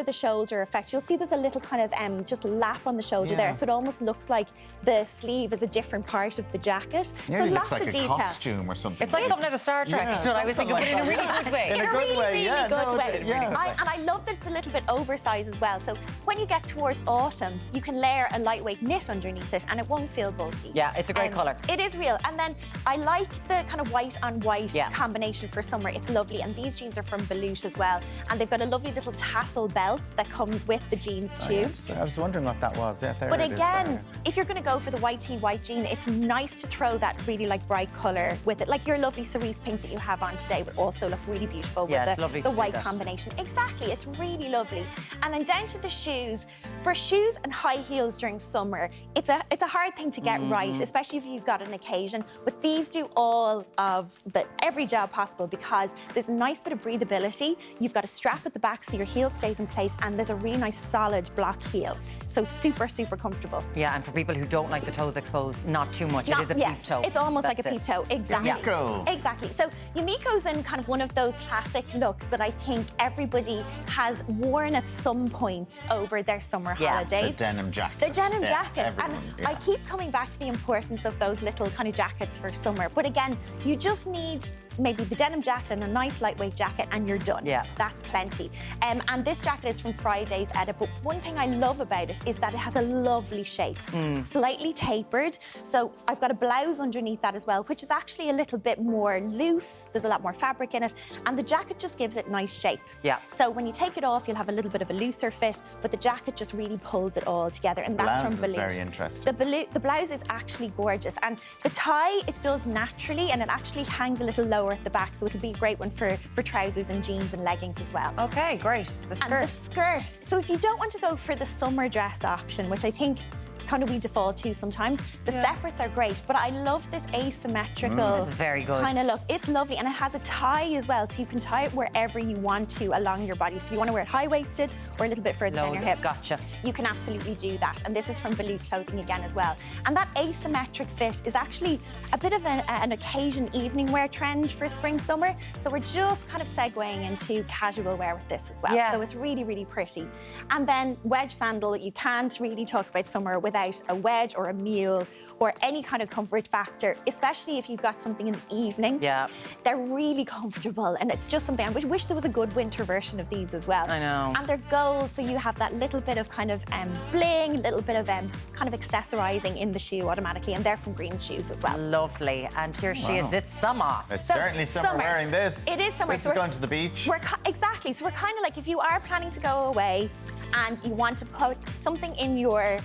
the shoulder effect. You'll see there's a little kind of just lap on the shoulder there. So it almost looks like the sleeve is a different part of the jacket. Nearly so looks lots like of a detail. costume or something. It's like something out of Star Trek. Yeah, So I was thinking, but in a really good way. In a good way, really good way. And I love that it's a little bit oversized as well. So when you get towards autumn, you can layer a lightweight knit underneath it and it won't feel bulky. Yeah, it's a great colour. It is real. And then I like the kind of white on white combination for summer. It's lovely. And these jeans are from Balut as well. And they've got a lovely little tassel belt that comes with the jeans too. I was wondering what that was. Yeah, there but it is again, there. if you're going to go for the white tee, white jean, it's nice to throw that really like bright colour with it. Like your lovely cerise pink that you have on today would also look really beautiful beautiful Yeah, with it's lovely the to do white that. combination. Exactly, it's really lovely. And then down to the shoes. For shoes and high heels during summer, it's a hard thing to get right, especially if you've got an occasion. But these do all of every job possible because there's a nice bit of breathability. You've got a strap at the back so your heel stays in place, and there's a really nice solid block heel. So super, super comfortable. Yeah, and for people who don't like the toes exposed, not too much. It is a peep toe. It's almost like a That's peep it. toe. Exactly. Yumiko. Exactly. So Yumiko's in kind of one of those classic looks that I think everybody has worn at some point over their summer holidays. The denim jacket. The denim jacket. Everyone, And I keep coming back to the importance of those little kind of jackets for summer. But again, you just need maybe the denim jacket and a nice lightweight jacket and you're done. Yeah. That's plenty. And this jacket is from Friday's edit, but one thing I love about it is that it has a lovely shape. Slightly tapered. So I've got a blouse underneath that as well, which is actually a little bit more loose. There's a lot more fabric in it. And the jacket just gives it nice shape. Yeah. So when you take it off, you'll have a little bit of a looser fit, but the jacket just really pulls it all together. And that's Blouse from is Balut. very interesting. The blouse is actually gorgeous. And the tie, it does naturally, and it actually hangs a little lower at the back, so it'll be a great one for trousers and jeans and leggings as well. Okay, great. The skirt. And the skirt. So if you don't want to go for the summer dress option, which I think kind of we default to sometimes, the separates are great, but I love this asymmetrical This is very good. kind of look. It's lovely, and it has a tie as well, so you can tie it wherever you want to along your body. So if you want to wear it high-waisted or a little bit further down your hip, Gotcha. you can absolutely do that. And this is from Balut Clothing again as well. And that asymmetric fit is actually a bit of an occasion evening wear trend for spring, summer. So we're just kind of segueing into casual wear with this as well. Yeah. So it's really, really pretty. And then wedge sandal, you can't really talk about summer without a wedge or a mule or any kind of comfort factor, especially if you've got something in the evening. Yeah. They're really comfortable, and it's just something, I wish there was a good winter version of these as well. I know. And they're gold, so you have that little bit of kind of bling, little bit of kind of accessorizing in the shoe automatically, and they're from Green's shoes as well. Lovely. And here she is. It's summer. It's So, certainly summer wearing this. It is summer. This So is we're- going to the beach. Exactly. So we're kind of like, if you are planning to go away and you want to put something in your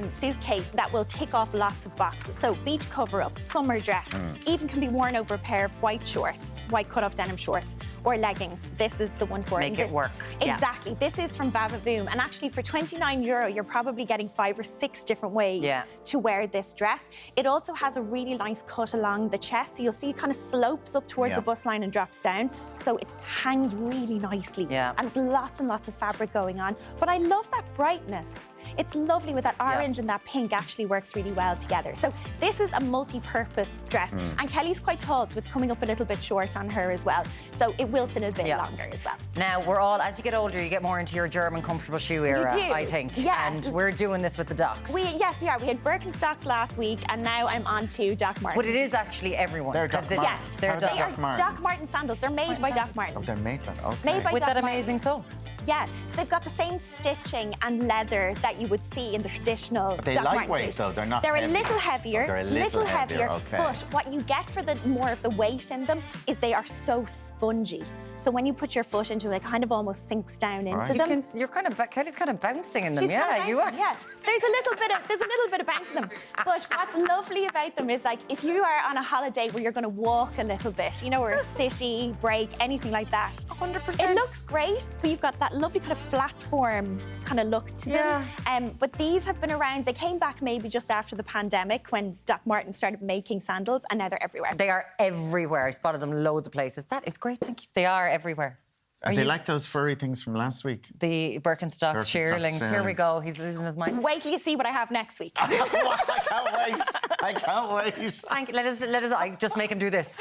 suitcase that will tick off lots of boxes. So beach cover-up, summer dress, even can be worn over a pair of white shorts, white cut-off denim shorts, or leggings. This is the one for it. Make it work. Yeah. Exactly. This is from Vavavoom, and actually for €29, you're probably getting 5 or 6 different ways to wear this dress. It also has a really nice cut along the chest, so you'll see it kind of slopes up towards the bust line and drops down, so it hangs really nicely. Yeah. And there's lots and lots of fabric going on. But I love that brightness. It's lovely with that orange and that pink actually works really well together. So this is a multi-purpose dress. And Kelly's quite tall, so it's coming up a little bit short on her as well. So it will sit a bit longer as well. Now, we're all, as you get older, you get more into your German comfortable shoe era, do. I think. Yeah. And we're doing this with the Docs. Yes, we are. We had Birkenstocks last week, and now I'm on to Doc Martens. But it is actually everyone. They're Doc 'cause it's- Martens. They're How about Doc They are Doc Marten sandals. They're made by Doc Martens. Oh, they're made by, okay. Made by With Doc that Martens. amazing sole. Yeah, so they've got the same stitching and leather that you would see in the traditional Are they Doc Marten lightweight, boot. though? They're not They're heavy. a little heavier. Oh, they're a little heavier, okay. But what you get for the more of the weight in them is they are so spongy. So when you put your foot into it, it kind of almost sinks down into them. You're kind of, Kelly's kind of bouncing in them. She's Yeah, kind of you are. bouncing, yeah. There's a little bit of bounce in them. But what's lovely about them is, like, if you are on a holiday where you're going to walk a little bit, you know, or a city break, anything like that. 100%. It looks great, but you've got that lovely kind of platform kind of look to them. But these have been around. They came back maybe just after the pandemic when Doc Martens started making sandals, and now they're everywhere. They are everywhere. I spotted them loads of places. That is great. Thank you. They are everywhere. Are they like those furry things from last week? The Birkenstock shearlings. Here we go. He's losing his mind. Wait till you see what I have next week. I can't wait. I can't wait. Thank you. Let us. I just make him do this.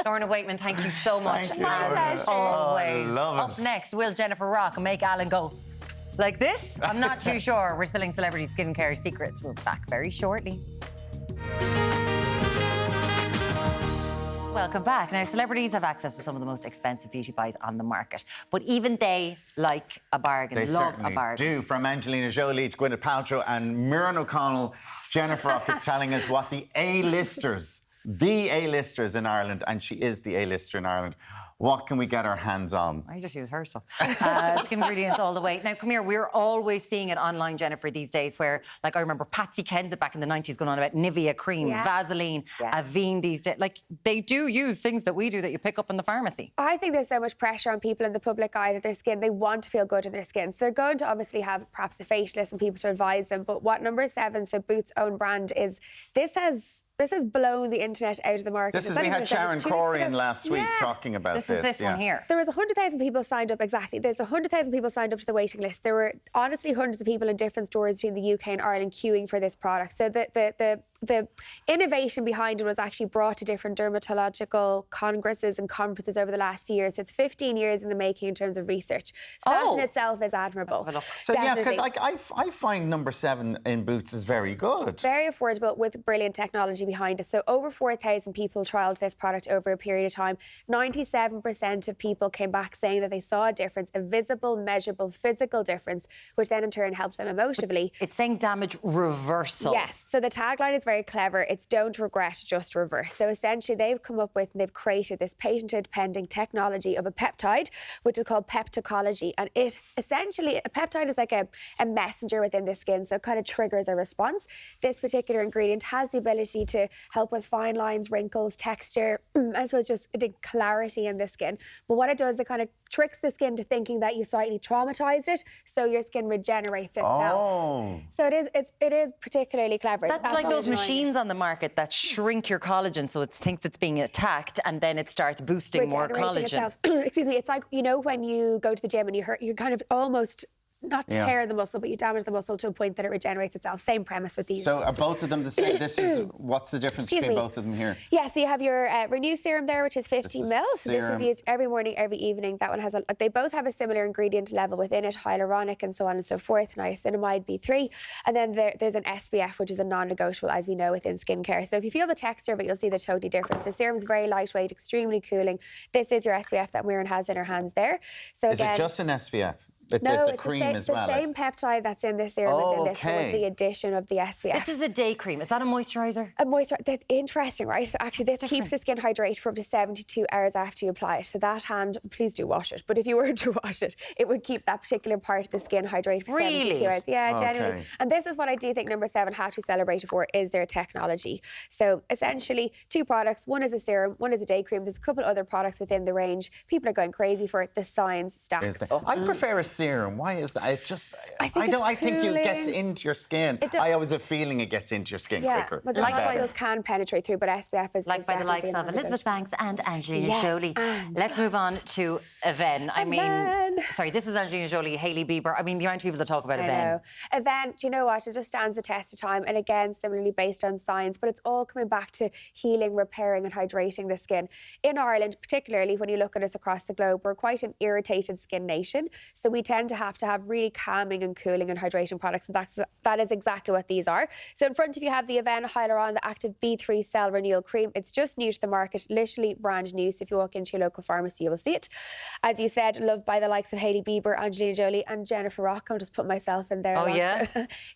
Lorna Weightman, thank you so much. Thank you, as Lorna. always. Oh, I love Up it. next, will Jennifer Rock make Alan go like this? I'm not too sure. We're spilling celebrity skincare secrets. We're back very shortly. Welcome back. Now, celebrities have access to some of the most expensive beauty buys on the market, but even they like a bargain, They love a certainly bargain. do. From Angelina Jolie to Gwyneth Paltrow and Miriam O'Connell, Jennifer Rock is telling us what the A-listers the A-listers in Ireland, and she is the A-lister in Ireland. What can we get our hands on? I just use her stuff. Skin ingredients all the way. Now, come here, we're always seeing it online, Jennifer, these days, where, like, I remember Patsy Kensit back in the 90s going on about Nivea cream, Vaseline, Avene these days. Like, they do use things that we do that you pick up in the pharmacy. I think there's so much pressure on people in the public eye that their skin, they want to feel good in their skin. So they're going to obviously have perhaps a facialist and people to advise them. But what number 7, so Boots' own brand, is this has blown the internet out of the market. This is, we had Sharon Corey in last week talking about this. This is this one here. There was 100,000 people signed up, exactly. There's 100,000 people signed up to the waiting list. There were honestly hundreds of people in different stores between the UK and Ireland queuing for this product. So the innovation behind it was actually brought to different dermatological congresses and conferences over the last few years. So it's 15 years in the making in terms of research. So that in itself is admirable. So yeah, because I find number 7 in Boots is very good. Very affordable with brilliant technology behind it. So over 4,000 people trialled this product over a period of time. 97% of people came back saying that they saw a difference, a visible, measurable, physical difference, which then in turn helped them emotionally. It's saying damage reversal. Yes. So the tagline is very clever. It's don't regret, just reverse. So essentially they've come up with and they've created this patented pending technology of a peptide, which is called peptocology. And it essentially, a peptide is like a messenger within the skin. So it kind of triggers a response. This particular ingredient has the ability to help with fine lines, wrinkles, texture. And so it's just clarity in the skin. But what it does, it kind of tricks the skin to thinking that you slightly traumatized it, so your skin regenerates itself. Oh. So it is particularly clever. That's like those machines on the market that shrink your collagen so it thinks it's being attacked and then it starts boosting more collagen. Excuse me, it's like, you know, when you go to the gym and you kind of almost not tear the muscle, but you damage the muscle to a point that it regenerates itself. Same premise with these. So are both of them the same? What's the difference between both of them here? Yeah, so you have your Renew serum there, which is 15 ml. So this is used every morning, every evening. That one has they both have a similar ingredient level within it, hyaluronic and so on and so forth, niacinamide, B3. And then there's an SPF, which is a non-negotiable, as we know, within skincare. So if you feel the texture, but you'll see the totally difference. The serum's very lightweight, extremely cooling. This is your SPF that Muireann has in her hands there. So is it just an SPF? It's a cream as well. The same peptide that's in this serum is in this one with the addition of the SPF. This is a day cream. Is that a moisturiser? A moisturiser. That's interesting, right? So actually, this keeps the skin hydrated for up to 72 hours after you apply it. So that hand, please do wash it. But if you were to wash it, it would keep that particular part of the skin hydrated for 72 hours. Yeah, genuinely. And this is what I do think number 7 have to be celebrated for, is their technology. So essentially, 2 products. One is a serum, one is a day cream. There's a couple other products within the range. People are going crazy for it. The science stacks. I prefer a serum. Why is that? It's just I think it gets into your skin. I always have a feeling it gets into your skin quicker. But like oils can penetrate through, but SPF is like by the likes of Elizabeth Banks and Angelina Jolie. Let's move on to Avene. I mean, sorry, this is Angelina Jolie, Hailey Bieber. I mean, the amount of people that talk about Avene. Avene, do you know what? It just stands the test of time, and again, similarly based on science. But it's all coming back to healing, repairing, and hydrating the skin. In Ireland, particularly when you look at us across the globe, we're quite an irritated skin nation, so we tend to have really calming and cooling and hydration products, and that is exactly what these are. So in front of you have the Avene Hyaluron, the Active B3 Cell Renewal Cream. It's just new to the market, literally brand new. So if you walk into your local pharmacy, you will see it. As you said, loved by the likes of Hailey Bieber, Angelina Jolie, and Jennifer Rock. I'll just put myself in there. Oh, yeah?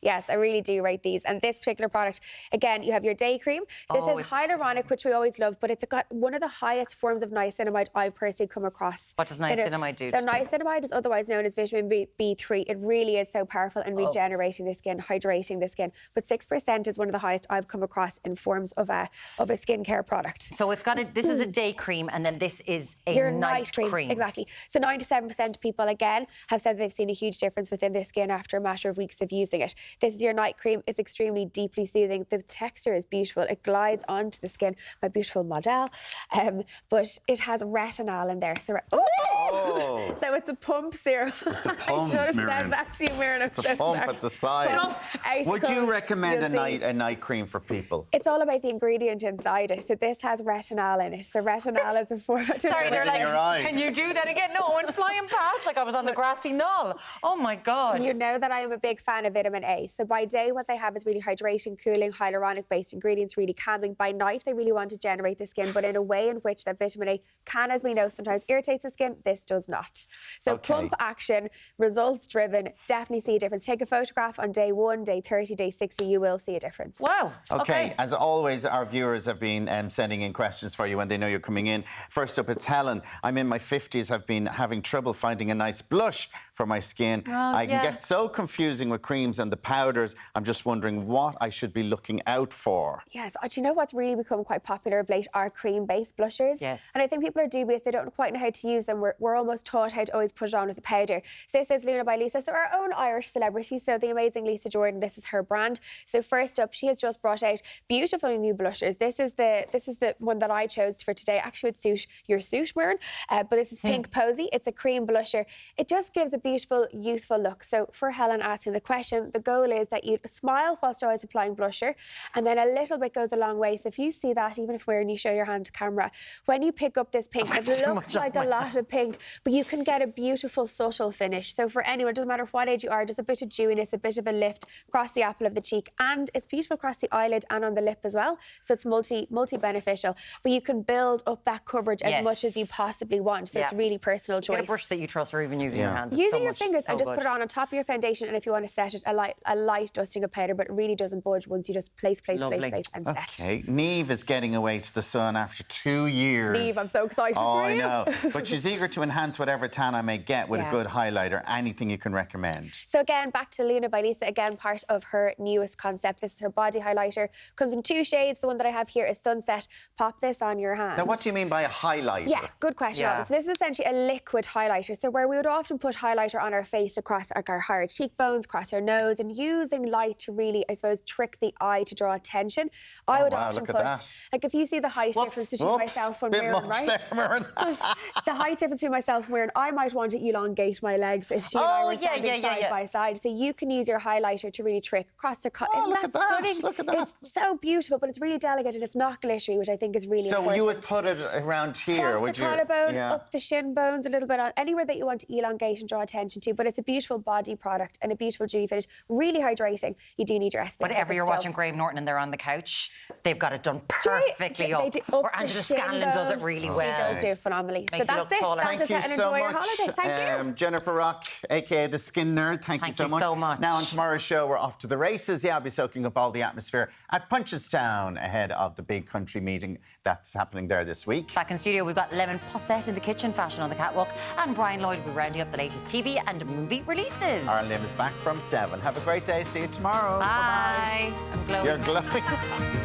Yes, I really do rate these. And this particular product, again, you have your day cream. This is hyaluronic, which we always love, but it's got one of the highest forms of niacinamide I've personally come across. What does niacinamide do? So niacinamide is otherwise known as vitamin B3. It really is so powerful in regenerating the skin, hydrating the skin. But 6% is one of the highest I've come across in forms of a skincare product. So it's got this is a day cream, and then this is a night cream. Exactly. So 97% of people, again, have said they've seen a huge difference within their skin after a matter of weeks of using it. This is your night cream. It's extremely deeply soothing. The texture is beautiful. It glides onto the skin. My beautiful model. But it has retinol in there. So, so it's a pump serum. It's a pump, Miriam. Back to you, Miriam. It's a pump at the side. Would you recommend a night cream for people? It's all about the ingredient inside it. So this has retinol in it. So retinol is a form. Sorry, they're like, can you do that again? No, I went flying past like I was on the grassy knoll. Oh my God. You know that I am a big fan of vitamin A. So by day, what they have is really hydrating, cooling, hyaluronic-based ingredients, really calming. By night, they really want to generate the skin, but in a way in which that vitamin A can, as we know, sometimes irritates the skin. This does not. fat. So plump action, results driven, definitely see a difference. Take a photograph on day 1, day 30, day 60, you will see a difference. Wow. Okay, as always, our viewers have been sending in questions for you when they know you're coming in. First up, it's Helen. I'm in my 50s. I've been having trouble finding a nice blush for my skin. I can get so confusing with creams and the powders. I'm just wondering what I should be looking out for. Yes, do you know what's really become quite popular of late are cream-based blushers? Yes. And I think people are dubious. They don't quite know how to use them. We're almost taught how to always put it on with a powder. So this is Luna by Lisa, so our own Irish celebrity. So the amazing Lisa Jordan, this is her brand. So first up, she has just brought out beautiful new blushers. This is the one that I chose for today. Actually, would suit your suit wearing. But this is Pink Posy. It's a cream blusher. It just gives a beautiful, youthful look. So for Helen asking the question, the goal is that you smile whilst always applying blusher, and then a little bit goes a long way. So if you see that, even if when you show your hand to camera, when you pick up this pink, it looks like a lot of pink, but you can get a beautiful, subtle finish. So for anyone, it doesn't matter what age you are, just a bit of dewiness, a bit of a lift across the apple of the cheek, and it's beautiful across the eyelid and on the lip as well. So it's multi-beneficial, but you can build up that coverage as much as you possibly want. So it's really personal choice. Get a brush that you trust, or even using your hands. Using your fingers and just put it on top of your foundation, and if you want to set it, a light dusting of powder, but it really doesn't budge once you just place and set. Okay, Niamh is getting away to the sun after 2 years. Niamh, I'm so excited for you. I know. But she's eager to enhance whatever tan I may get with a good highlighter. Anything you can recommend? So again, back to Luna by Lisa, again, part of her newest concept. This is her body highlighter. Comes in 2 shades. The one that I have here is Sunset. Pop this on your hand. Now, what do you mean by a highlighter? Yeah, good question. So this is essentially a liquid highlighter. So where we would often put highlighter on our face across our higher cheekbones, across our nose, and using light to really, I suppose, trick the eye to draw attention. I would often put, like, if you see the height difference between myself and Muireann, right? The height difference between myself and Muireann, I might want to elongate my legs if she and I were standing side by side. So you can use your highlighter to really trick across the cut. Isn't that stunning? Look at that. It's so beautiful, but it's really delicate and it's not glittery, which I think is really important. So you would put it around here, would you? Across the collarbone, up the shin bones, a little bit on anywhere that you want to elongate and draw attention to. But it's a beautiful body product and a beautiful dewy finish. Really hydrating. You do need your SPF. Whenever you're watching Graham Norton and they're on the couch, they've got it done perfectly up. Or Angela Scanlon does it really well. She does do it phenomenally. Makes so that's it. Thank you so much. Thank you. Jennifer Rock, aka the Skin Nerd. Thank you so much. Now on tomorrow's show, we're off to the races. Yeah, I'll be soaking up all the atmosphere at Punchestown ahead of the big country meeting that's happening there this week. Back in studio, we've got Lemon Posset in the kitchen, fashion on the catwalk, and Brian Lloyd will be rounding up the latest TV and movie releases. Our Liv is back from 7. Have a great day. See you tomorrow. Bye. I'm glowing. You're glowing.